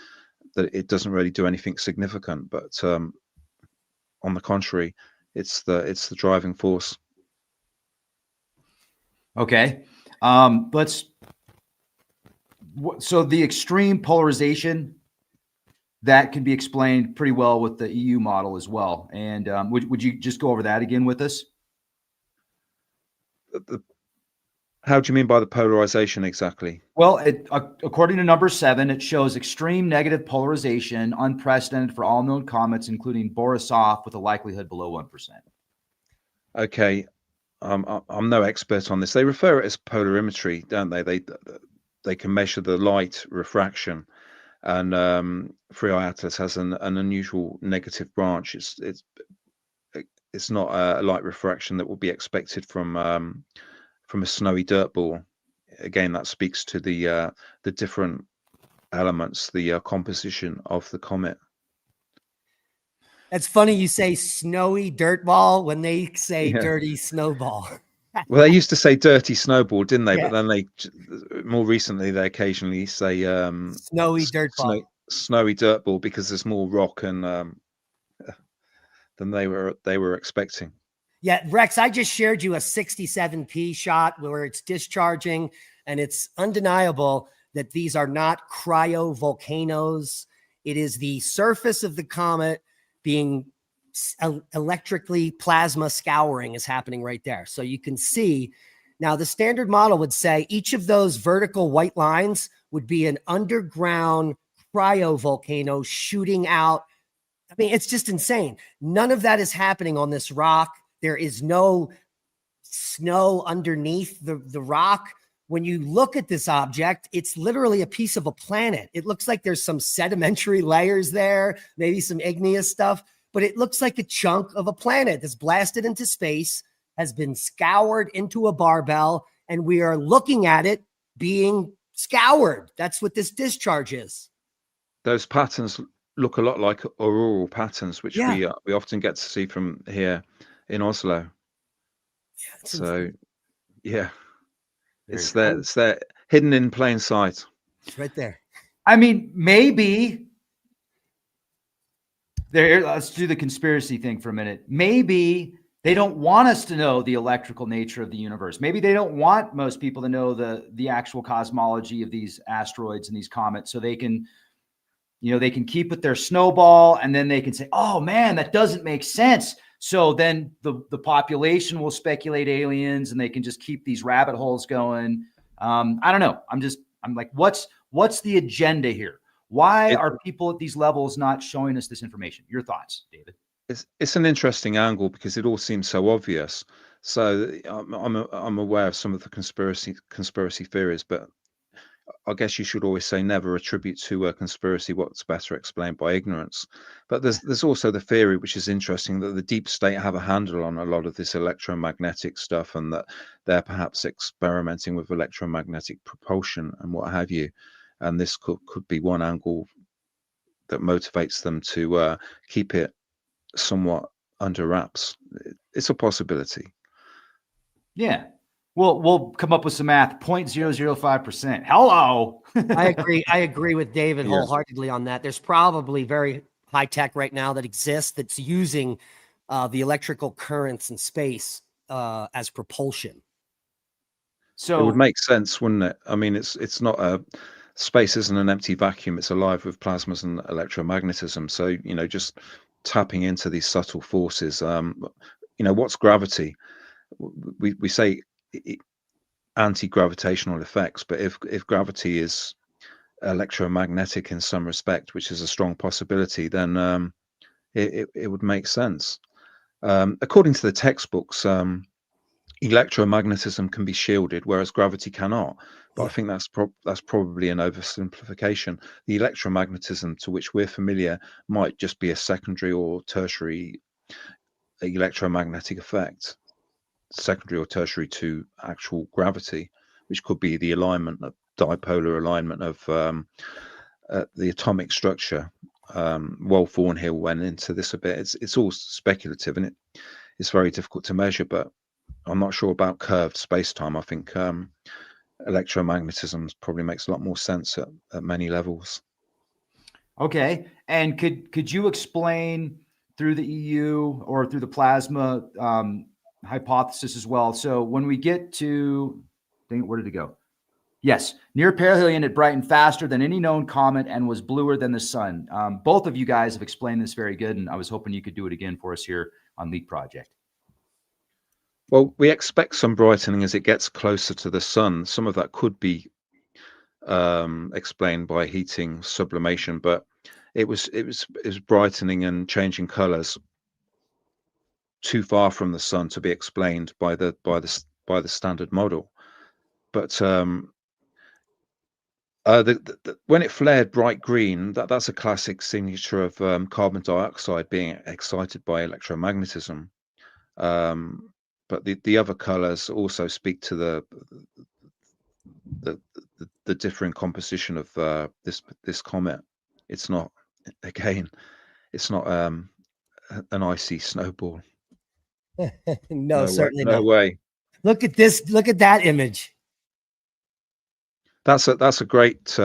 that it doesn't really do anything significant. But on the contrary, it's the driving force. Okay. So the extreme polarization, that can be explained pretty well with the EU model as well. And would you just go over that again with us? How do you mean by the polarization exactly? Well, according to number 7, it shows extreme negative polarization, unprecedented for all known comets, including Borisov, with a likelihood below 1%. Okay. I'm no expert on this. They refer it as polarimetry, don't they? They can measure the light refraction, and 3I Atlas has an unusual negative branch. It's not a light refraction that will be expected from a snowy dirt ball. Again, that speaks to the different elements, the composition of the comet. That's funny you say snowy dirt ball when they say Yeah. dirty snowball. Well, they used to say dirty snowball, didn't they? Yeah. But then more recently, they occasionally say Snowy dirt ball. snowy dirt ball, because there's more rock and than they were expecting. Yeah, Rex, I just shared you a 67p shot where it's discharging, and it's undeniable that these are not cryovolcanoes. It is the surface of the comet being electrically plasma scouring is happening right there. So you can see now the standard model would say each of those vertical white lines would be an underground cryovolcano shooting out. I mean, it's just insane. None of that is happening on this rock. There is no snow underneath the rock. When you look at this object, it's literally a piece of a planet. It looks like there's some sedimentary layers there, maybe some igneous stuff, but it looks like a chunk of a planet that's blasted into space, has been scoured into a barbell, and we are looking at it being scoured. That's what this discharge is. Those patterns look a lot like auroral patterns, which Yeah. we often get to see from here in Oslo. Yeah, So, yeah, it's Very there. cool. It's there, hidden in plain sight. It's right there. I mean, maybe let's do the conspiracy thing for a minute. Maybe they don't want us to know the electrical nature of the universe. Maybe they don't want most people to know the actual cosmology of these asteroids and these comets, so they can, they can keep with their snowball, and then they can say, "Oh man, that doesn't make sense." So then the population will speculate aliens, and they can just keep these rabbit holes going. I don't know. I'm like, what's the agenda here? Why are people at these levels not showing us this information? Your thoughts, David? It's an interesting angle because it all seems so obvious. So I'm aware of some of the conspiracy theories, but I guess you should always say never attribute to a conspiracy what's better explained by ignorance. But there's also the theory, which is interesting, that the deep state have a handle on a lot of this electromagnetic stuff, and that they're perhaps experimenting with electromagnetic propulsion and what have you. And this could be one angle that motivates them to keep it somewhat under wraps. It's a possibility. Yeah. We'll come up with some math. 0.005%. Hello. I agree with David wholeheartedly on that. There's probably very high tech right now that exists that's using the electrical currents in space as propulsion. So it would make sense, wouldn't it? I mean, it's not space isn't an empty vacuum. It's alive with plasmas and electromagnetism. So, just tapping into these subtle forces. What's gravity? We say anti-gravitational effects, but if gravity is electromagnetic in some respect, which is a strong possibility, then it would make sense. According to the textbooks, electromagnetism can be shielded, whereas gravity cannot. But I think that's probably an oversimplification. The electromagnetism to which we're familiar might just be a secondary or tertiary electromagnetic effect, secondary or tertiary to actual gravity. which could be the alignment of dipolar alignment of the atomic structure. Wolf Thornhill went into this a bit. It's all speculative, and it's very difficult to measure, but I'm not sure about curved space-time. I think electromagnetism probably makes a lot more sense at many levels. Okay. And could you explain through the EU or through the plasma hypothesis as well? So when we get to, dang it, where did it go? Yes, near perihelion, it brightened faster than any known comet and was bluer than the sun. Both of you guys have explained this very good, and I was hoping you could do it again for us here on Leak Project. Well, we expect some brightening as it gets closer to the sun. Some of that could be explained by heating sublimation, but it was brightening and changing colors too far from the sun to be explained by the standard model. But when it flared bright green, that's a classic signature of carbon dioxide being excited by electromagnetism. But the other colors also speak to the differing composition of this comet. It's not, again, it's not an icy snowball. No, certainly no not. way. Look at this. Look at that image. That's a great.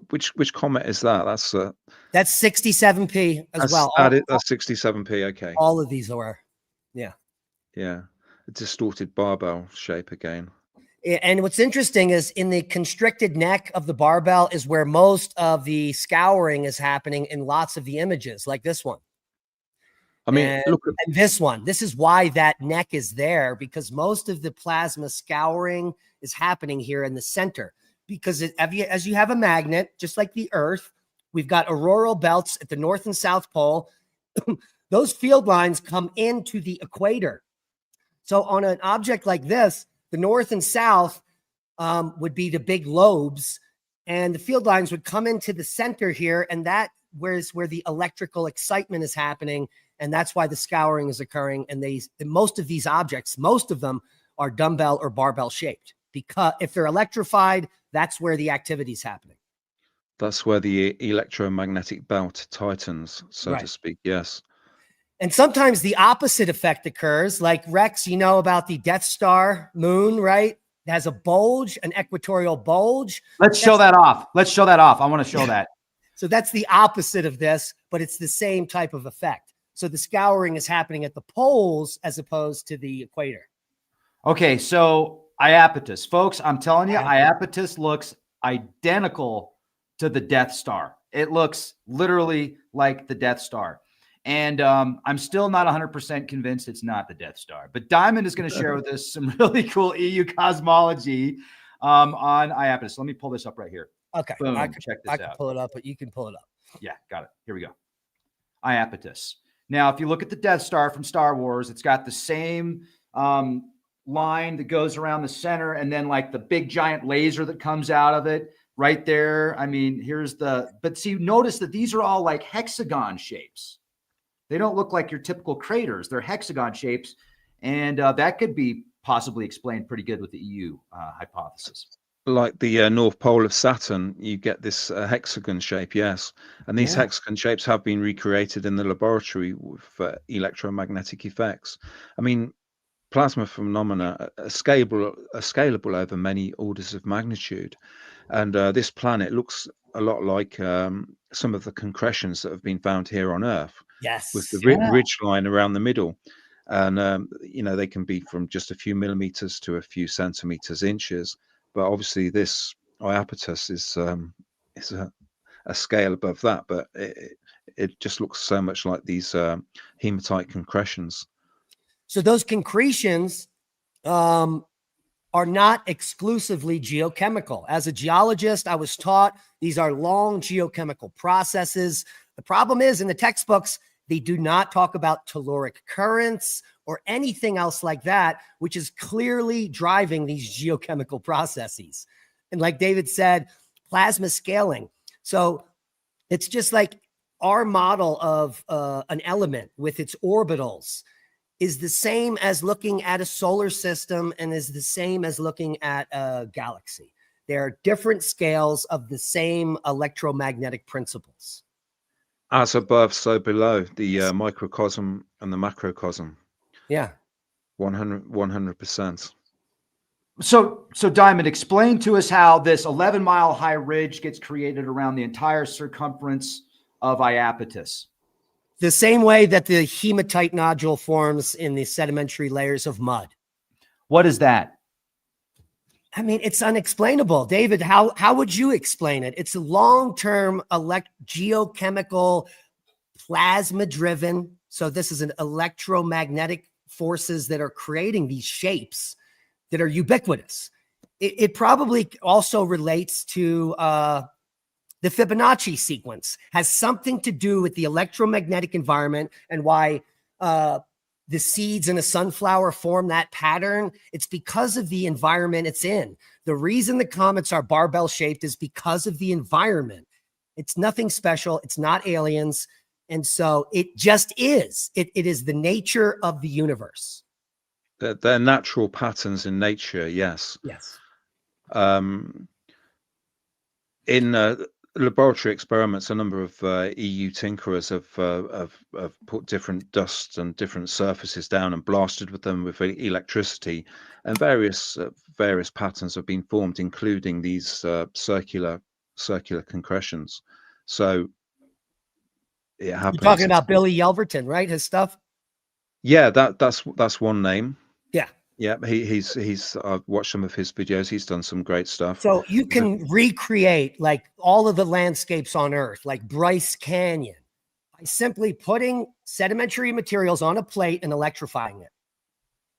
Which comet is that? That's 67P as well. That's 67P. Okay. All of these are, yeah. Yeah, a distorted barbell shape again. And what's interesting is in the constricted neck of the barbell is where most of the scouring is happening in lots of the images, like this one. I mean, look at this one. This is why that neck is there, because most of the plasma scouring is happening here in the center. Because as you have a magnet, just like the Earth, we've got auroral belts at the North and South Pole. Those field lines come into the equator. So on an object like this, the North and South would be the big lobes, and the field lines would come into the center here, and that where the electrical excitement is happening, and that's why the scouring is occurring. And most of these objects, most of them are dumbbell or barbell shaped, because if they're electrified, that's where the activity is happening. That's where the electromagnetic belt tightens, so Right. to speak. Yes. And sometimes the opposite effect occurs. Like Rex, you know about the Death Star moon, right? It has a bulge, an equatorial bulge. Let's show that off. Let's show that off. I want to show that. So that's the opposite of this, but it's the same type of effect. So the scouring is happening at the poles as opposed to the equator. Okay, so Iapetus. Folks, I'm telling you, Iapetus looks identical to the Death Star. It looks literally like the Death Star. And I'm still not 100% convinced it's not the Death Star. But Diamond is going to share with us some really cool EU cosmology on Iapetus. Let me pull this up right here. Okay. Boom. Check this out. I can pull it up, but you can pull it up. Yeah, got it. Here we go. Iapetus. Now, if you look at the Death Star from Star Wars, it's got the same line that goes around the center, and then like the big giant laser that comes out of it right there. I mean, but see, notice that these are all like hexagon shapes. They don't look like your typical craters. They're hexagon shapes, and that could be possibly explained pretty good with the EU hypothesis. Like the North Pole of Saturn, you get this hexagon shape, yes. And these hexagon shapes have been recreated in the laboratory with electromagnetic effects. I mean, plasma phenomena are scalable over many orders of magnitude. And this planet looks a lot like some of the concretions that have been found here on Earth. Yes. With the ridge line around the middle. And, they can be from just a few millimeters to a few centimeters, inches. But obviously this Iapetus is a scale above that, but it just looks so much like these hematite concretions. So those concretions are not exclusively geochemical. As a geologist, I was taught these are long geochemical processes. The problem is in the textbooks, they do not talk about telluric currents or anything else like that, which is clearly driving these geochemical processes. And like David said, plasma scaling. So it's just like our model of an element with its orbitals. is the same as looking at a solar system and is the same as looking at a galaxy. There are different scales of the same electromagnetic principles. As above, so below, the microcosm and the macrocosm. Yeah. 100%. So Diamond, explain to us how this 11-mile high ridge gets created around the entire circumference of Iapetus. The same way that the hematite nodule forms in the sedimentary layers of mud. What is that? I mean, it's unexplainable. David, how would you explain it? It's a long-term geochemical plasma-driven. So this is an electromagnetic forces that are creating these shapes that are ubiquitous. It probably also relates to the Fibonacci sequence, has something to do with the electromagnetic environment and why the seeds in a sunflower form that pattern. It's because of the environment it's in. The reason the comets are barbell shaped is because of the environment. It's nothing special. It's not aliens. And so it just is. It is the nature of the universe. They're natural patterns in nature, yes. Yes. In laboratory experiments, a number of EU tinkerers have put different dust and different surfaces down and blasted with them with electricity, and various patterns have been formed, including these circular concretions. So it happens. You're talking about Billy Yelverton, right? His stuff. Yeah, that's one name. Yeah. Yeah, he's I've watched some of his videos. He's done some great stuff. So you can recreate like all of the landscapes on Earth, like Bryce Canyon, by simply putting sedimentary materials on a plate and electrifying it.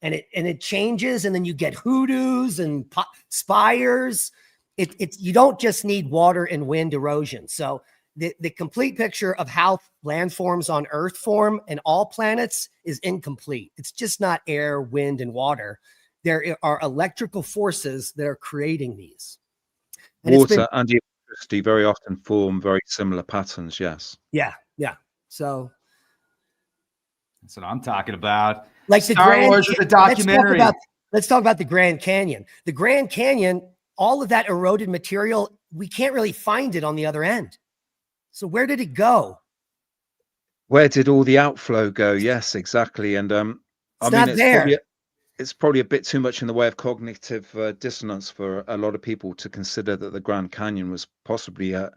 And it changes, and then you get hoodoos and spires. You don't just need water and wind erosion. So the complete picture of how landforms on Earth form and all planets is incomplete. It's just not air, wind, and water. There are electrical forces that are creating these. And water and electricity very often form very similar patterns. Yes. Yeah. So that's what I'm talking about. Like Star Wars is a documentary. Let's talk about the Grand Canyon. The Grand Canyon, all of that eroded material, we can't really find it on the other end. So where did it go? Where did all the outflow go? Yes, exactly. And it's probably a bit too much in the way of cognitive dissonance for a lot of people to consider that the Grand Canyon was possibly a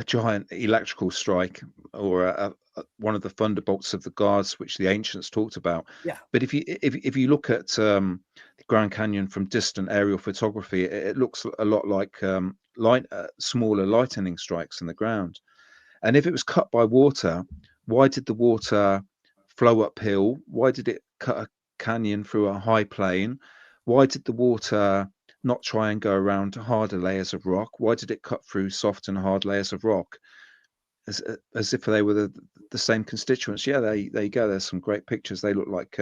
giant electrical strike or one of the thunderbolts of the gods, which the ancients talked about. Yeah. But if you look at the Grand Canyon from distant aerial photography, it looks a lot like smaller lightning strikes in the ground. And if it was cut by water, why did the water flow uphill? Why did it cut a canyon through a high plain? Why did the water not try and go around harder layers of rock? Why did it cut through soft and hard layers of rock? As if they were the same constituents. Yeah, there you go. There's some great pictures. They look like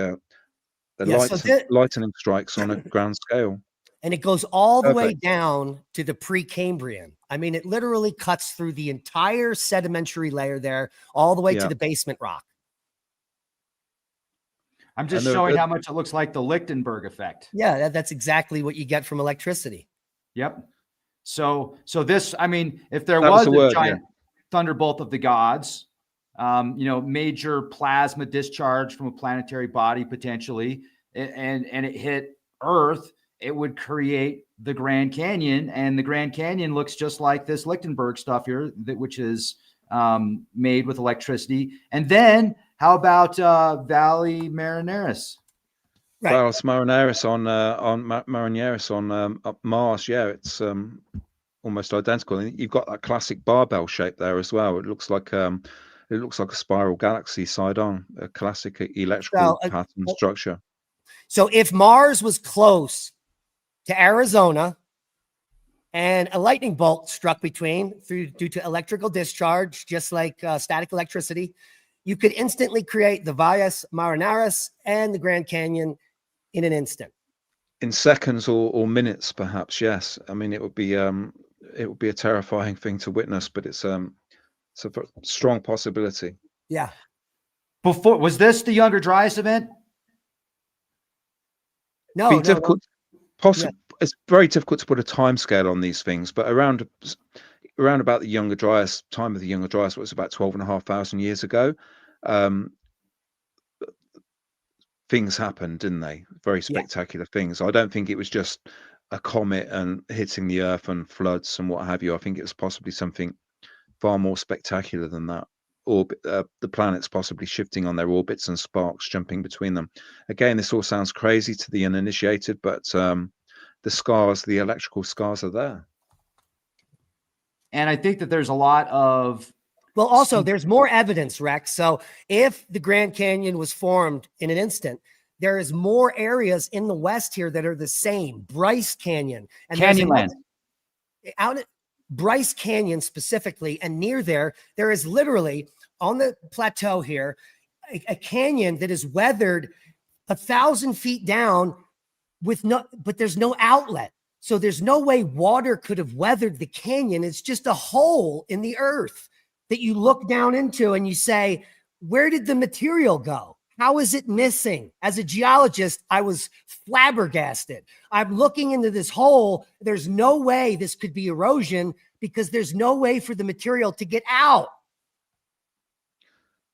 lightning strikes on a grand scale. And it goes all the way down to the Precambrian. I mean, it literally cuts through the entire sedimentary layer there, all the way to the basement rock. I'm just showing how much it looks like the Lichtenberg effect. Yeah, that's exactly what you get from electricity. Yep. So this, I mean, if there was a giant thunderbolt of the gods, major plasma discharge from a planetary body potentially, and it hit Earth, it would create the Grand Canyon, and the Grand Canyon looks just like this Lichtenberg stuff here, which is made with electricity. And then how about Valles Marineris? Right. Valles Marineris on Mars. Yeah, it's almost identical. And you've got that classic barbell shape there as well. It looks like a spiral galaxy side on, a classic electrical pattern structure. So if Mars was close to Arizona and a lightning bolt struck due to electrical discharge, just like static electricity, you could instantly create the Valles Marineris and the Grand Canyon in an instant. In seconds or minutes, perhaps. Yes. I mean, it would be a terrifying thing to witness, but it's a strong possibility. Yeah. Before, was this the Younger Dryas event? No, Be no, difficult. Possible. It's very difficult to put a time scale on these things, but around about the Younger Dryas, time of the Younger Dryas, was about 12,500 years ago. Things happened, didn't they? Very spectacular things. I don't think it was just a comet and hitting the Earth and floods and what have you. I think it was possibly something far more spectacular than that. Orbit, the planets possibly shifting on their orbits and sparks jumping between them. Again, this all sounds crazy to the uninitiated, but the scars, the electrical scars, are there. And I think that there's a lot of. Well, also, there's more evidence, Rex. So if the Grand Canyon was formed in an instant, there is more areas in the West here that are the same. Bryce Canyon. And Canyonland. Out at Bryce Canyon specifically, and near there is literally on the plateau here, a canyon that is weathered 1,000 feet down but there's no outlet. So there's no way water could have weathered the canyon. It's just a hole in the earth that you look down into and you say, where did the material go? How is it missing? As a geologist, I was flabbergasted. I'm looking into this hole. There's no way this could be erosion because there's no way for the material to get out.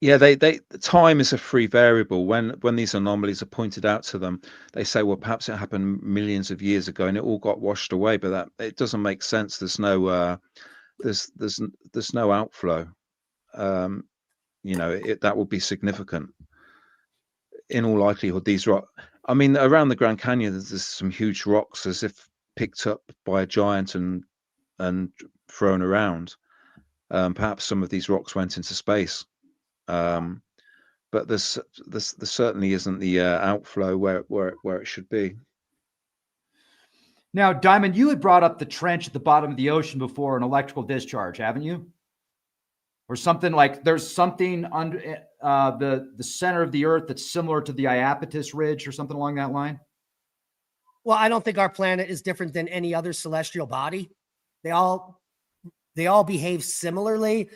Yeah, time is a free variable. When these anomalies are pointed out to them, they say, well, perhaps it happened millions of years ago and it all got washed away. But that it doesn't make sense. There's no there's no outflow. That would be significant. In all likelihood, these I mean, around the Grand Canyon, there's some huge rocks as if picked up by a giant and thrown around. Perhaps some of these rocks went into space. But this certainly isn't the outflow where it should be. Now, Diamond, you had brought up the trench at the bottom of the ocean before, an electrical discharge, haven't you? Or something like there's something under the center of the Earth that's similar to the Iapetus Ridge or something along that line? Well, I don't think our planet is different than any other celestial body. They all behave similarly,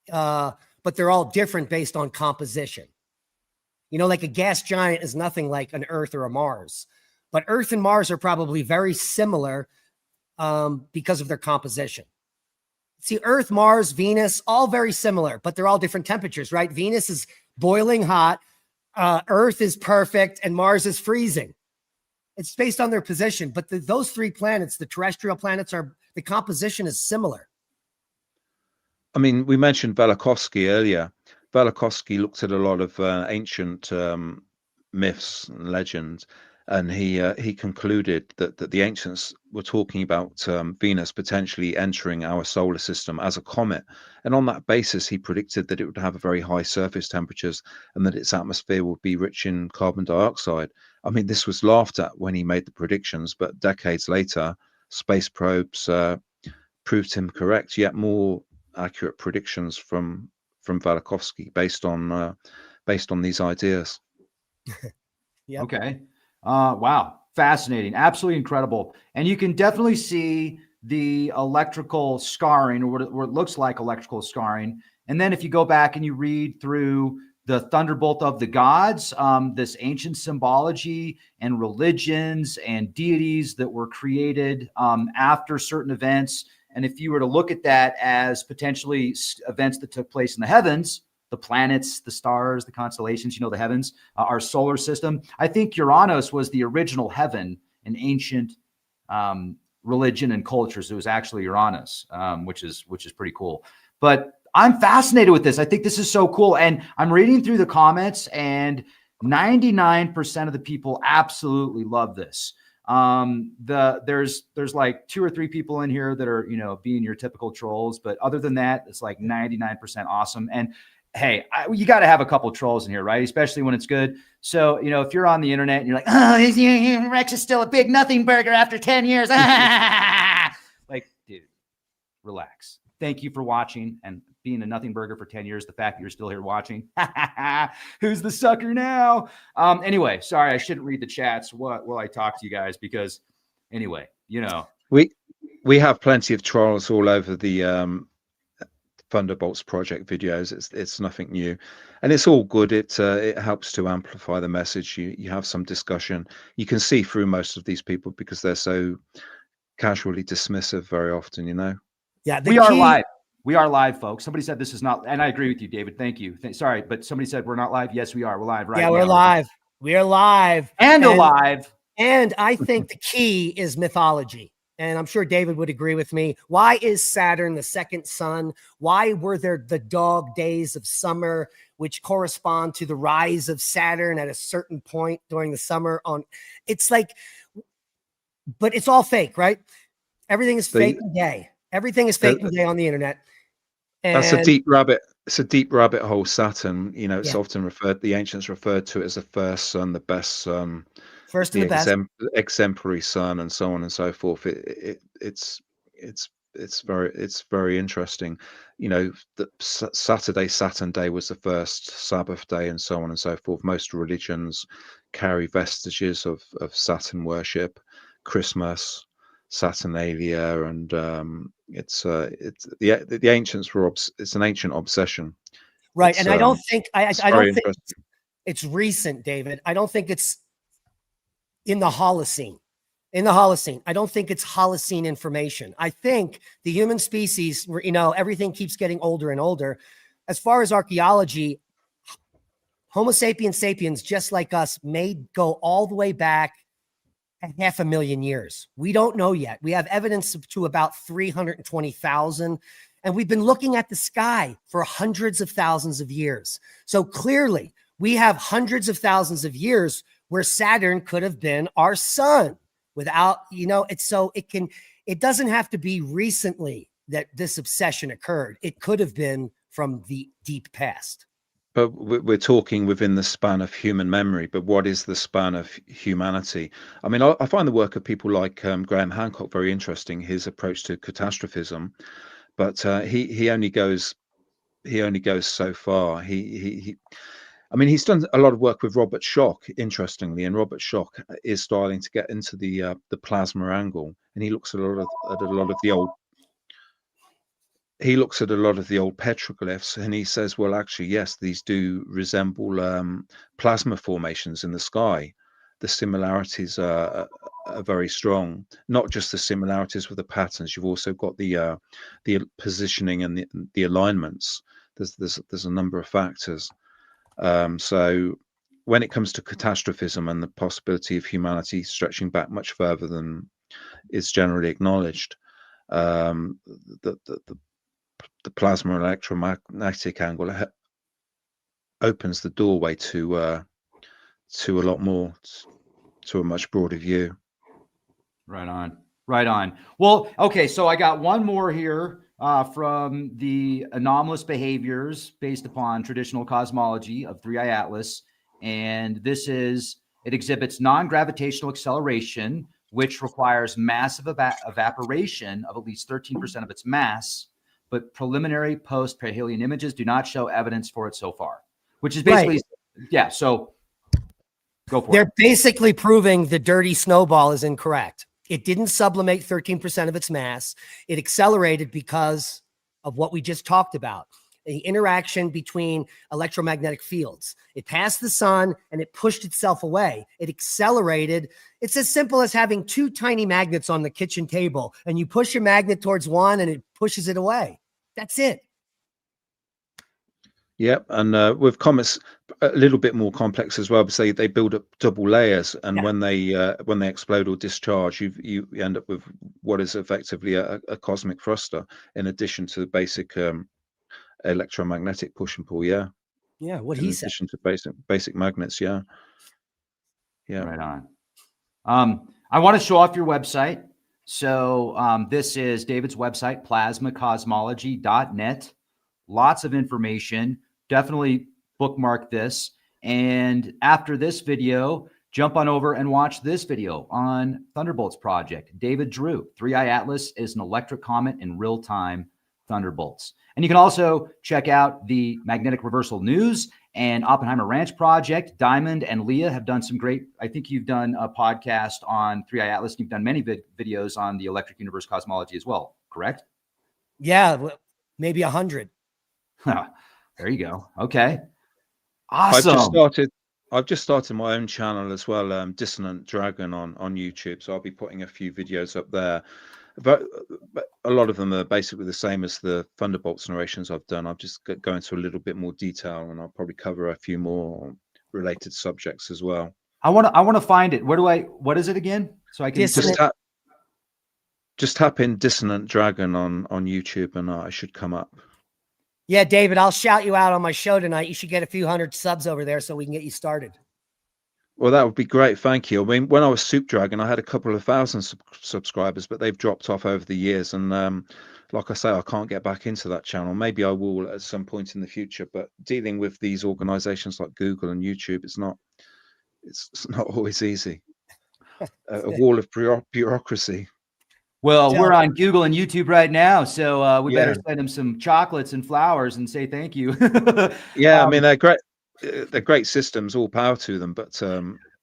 but they're all different based on composition. Like a gas giant is nothing like an Earth or a Mars, but Earth and Mars are probably very similar because of their composition. See, Earth, Mars, Venus, all very similar, but they're all different temperatures, right? Venus is boiling hot, Earth is perfect, and Mars is freezing. It's based on their position, but those three planets, the terrestrial planets, the composition is similar. I mean, we mentioned Velikovsky earlier. Velikovsky looked at a lot of ancient myths and legends, and he concluded that the ancients were talking about Venus potentially entering our solar system as a comet. And on that basis, he predicted that it would have a very high surface temperatures and that its atmosphere would be rich in carbon dioxide. I mean, this was laughed at when he made the predictions, but decades later, space probes proved him correct. Yet more accurate predictions from Velikovsky based on these ideas. Yep. Okay. Wow. Fascinating. Absolutely incredible. And you can definitely see the electrical scarring, or what it looks like electrical scarring. And then if you go back and you read through the thunderbolt of the gods, this ancient symbology and religions and deities that were created after certain events. And if you were to look at that as potentially events that took place in the heavens, the planets, the stars, the constellations, the heavens, our solar system, I think Uranus was the original heaven in ancient religion and cultures. It was actually Uranus, which is pretty cool. But I'm fascinated with this. I think this is so cool. And I'm reading through the comments, and 99% of the people absolutely love this. There's like 2 or 3 people in here that are, being your typical trolls, but other than that, it's like 99% awesome. And hey, you got to have a couple trolls in here, right? Especially when it's good. So, if you're on the internet and you're like, oh, Rex is still a big nothing burger after 10 years. Like, dude, relax. Thank you for watching and being a nothing burger for 10 years. The fact that you're still here watching, who's the sucker now? Anyway, sorry, I shouldn't read the chats while I talk to you guys, because anyway, we have plenty of trolls all over the Thunderbolts project videos. It's nothing new, and it's all good. It helps to amplify the message. You have some discussion. You can see through most of these people because they're so casually dismissive very often. Yeah, we are live. We are live, folks. Somebody said this is not, and I agree with you, David. Thank you. Sorry, but somebody said we're not live. Yes, we are. We're live right now. Yeah, we're live. We are live and alive. And I think the key is mythology. And I'm sure David would agree with me. Why is Saturn the second sun? Why were there the dog days of summer, which correspond to the rise of Saturn at a certain point during the summer? It's like, but it's all fake, right? Everything is fake and gay. Everything is fake and gay on the internet. And that's a deep rabbit. It's a deep rabbit hole. Saturn, it's often the ancients referred to it as the first sun, the best sun, first and the best, exemplary sun, and so on and so forth. It's very interesting. The Saturn Day was the first Sabbath day, and so on and so forth. Most religions carry vestiges of Saturn worship. Christmas, Saturnalia, and it's the ancients were it's an ancient obsession, right? And I don't think I don't think it's recent, David. I don't think it's in the Holocene. I don't think it's Holocene information. I think the human species, everything keeps getting older and older. As far as archaeology, Homo sapiens sapiens, just like us, may go all the way back 500,000 years. We don't know yet. We have evidence to about 320,000, and we've been looking at the sky for hundreds of thousands of years. So clearly, we have hundreds of thousands of years where Saturn could have been our sun without, it doesn't have to be recently that this obsession occurred. It could have been from the deep past. But we're talking within the span of human memory. But what is the span of humanity? I mean, I find the work of people like Graham Hancock very interesting. His approach to catastrophism, but he only goes so far. I mean, he's done a lot of work with Robert Schoch, interestingly, and Robert Schoch is starting to get into the plasma angle, and he looks at a lot of the old. He looks at a lot of the old petroglyphs, and he says, well, actually, yes, these do resemble plasma formations in the sky. The similarities are very strong. Not just the similarities with the patterns. You've also got the positioning and the alignments. There's a number of factors. So when it comes to catastrophism and the possibility of humanity stretching back much further than is generally acknowledged, the plasma electromagnetic angle opens the doorway to a lot more, to a much broader view. Right on. Well, okay, so I got one more here from the anomalous behaviors based upon traditional cosmology of 3i Atlas, and it exhibits non-gravitational acceleration, which requires massive evaporation of at least 13% of its mass. But preliminary post-perihelion images do not show evidence for it so far, which is basically, yeah, so go for it. They're basically proving the dirty snowball is incorrect. It didn't sublimate 13% of its mass. It accelerated because of what we just talked about, the interaction between electromagnetic fields. It passed the sun and it pushed itself away. It accelerated. It's as simple as having two tiny magnets on the kitchen table, and you push your magnet towards one and it pushes it away. That's it. Yep, and with comets, a little bit more complex as well, because they build up double layers, and when they explode or discharge, you end up with what is effectively a cosmic thruster, in addition to the basic electromagnetic push and pull. Yeah, what he said. In addition to basic magnets. Yeah. Right on. I want to show off your website. So this is David's website, plasmacosmology.net. Lots of information. Definitely bookmark this. And after this video, jump on over and watch this video on Thunderbolts Project. David Drew, 3i Atlas is an electric comet in real-time thunderbolts. And you can also check out the Magnetic Reversal News and Oppenheimer Ranch Project. Diamond and Leah have done some great, I think you've done a podcast on 3i Atlas. You've done many videos on the electric universe cosmology as well, correct? Yeah, maybe 100. There you go. Okay. Awesome. I've just started my own channel as well, Dissonant Dragon on YouTube. So I'll be putting a few videos up there. But a lot of them are basically the same as the Thunderbolts narrations I've done. I've just go into a little bit more detail, and I'll probably cover a few more related subjects as well. I want to find it. What is it again? So I can just tap in Dissonant Dragon on YouTube, and it should come up. Yeah, David, I'll shout you out on my show tonight. You should get a few hundred subs over there so we can get you started. Well, that would be great. Thank you. I mean, when I was Soup Dragon, I had a couple of thousand subscribers, but they've dropped off over the years. And like I say, I can't get back into that channel. Maybe I will at some point in the future. But dealing with these organizations like Google and YouTube, it's not always easy. A wall of bureaucracy. Well, we're on Google and YouTube right now, so we better send them some chocolates and flowers and say thank you. Yeah, I mean, they're great. They're great systems, all power to them, but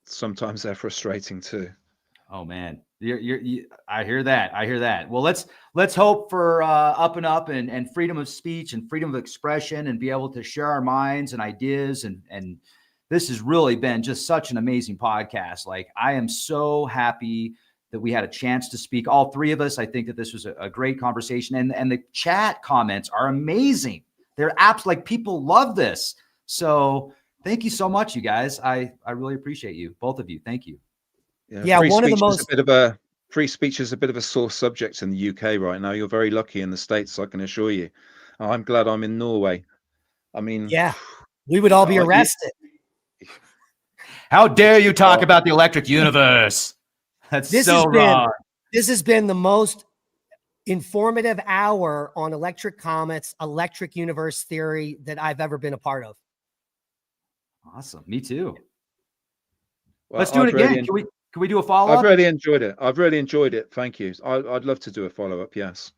sometimes they're frustrating too. Oh man, I hear that. I hear that. Well, let's hope for up and up and freedom of speech and freedom of expression and be able to share our minds and ideas. And this has really been just such an amazing podcast. Like, I am so happy that we had a chance to speak, all three of us. I think that this was a great conversation, and the chat comments are amazing. They're like, people love this. So thank you so much, you guys. I really appreciate you, both of you. Thank you. Yeah, one of the most free speech is a bit of a sore subject in the UK right now. You're very lucky in the States, I can assure you. I'm glad I'm in Norway. I mean, yeah, we would all be arrested. How dare you talk about the electric universe? That's so wrong. This has been the most informative hour on electric comets, electric universe theory that I've ever been a part of. Awesome. Me too. Well, let's do it again. Can we do a follow-up? I've really enjoyed it. Thank you. I'd love to do a follow-up. Yes.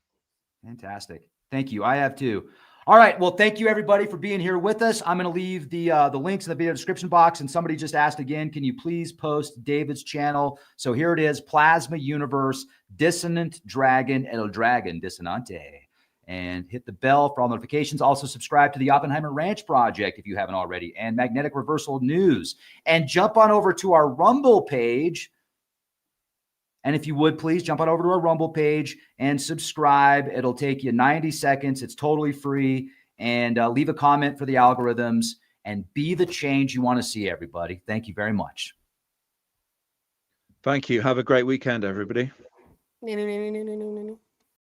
Fantastic. Thank you. I have too. All right. Well, thank you everybody for being here with us. I'm going to leave the links in the video description box. And somebody just asked again, can you please post David's channel? So here it is, Plasma Universe, Dissonant Dragon, El Dragon Dissonante. And hit the bell for all notifications. Also subscribe to the Oppenheimer Ranch Project if you haven't already, and Magnetic Reversal News. And jump on over to our Rumble page. And if you would, please jump on over to our Rumble page and subscribe. It'll take you 90 seconds. It's totally free. And leave a comment for the algorithms and be the change you want to see, everybody. Thank you very much. Thank you. Have a great weekend, everybody.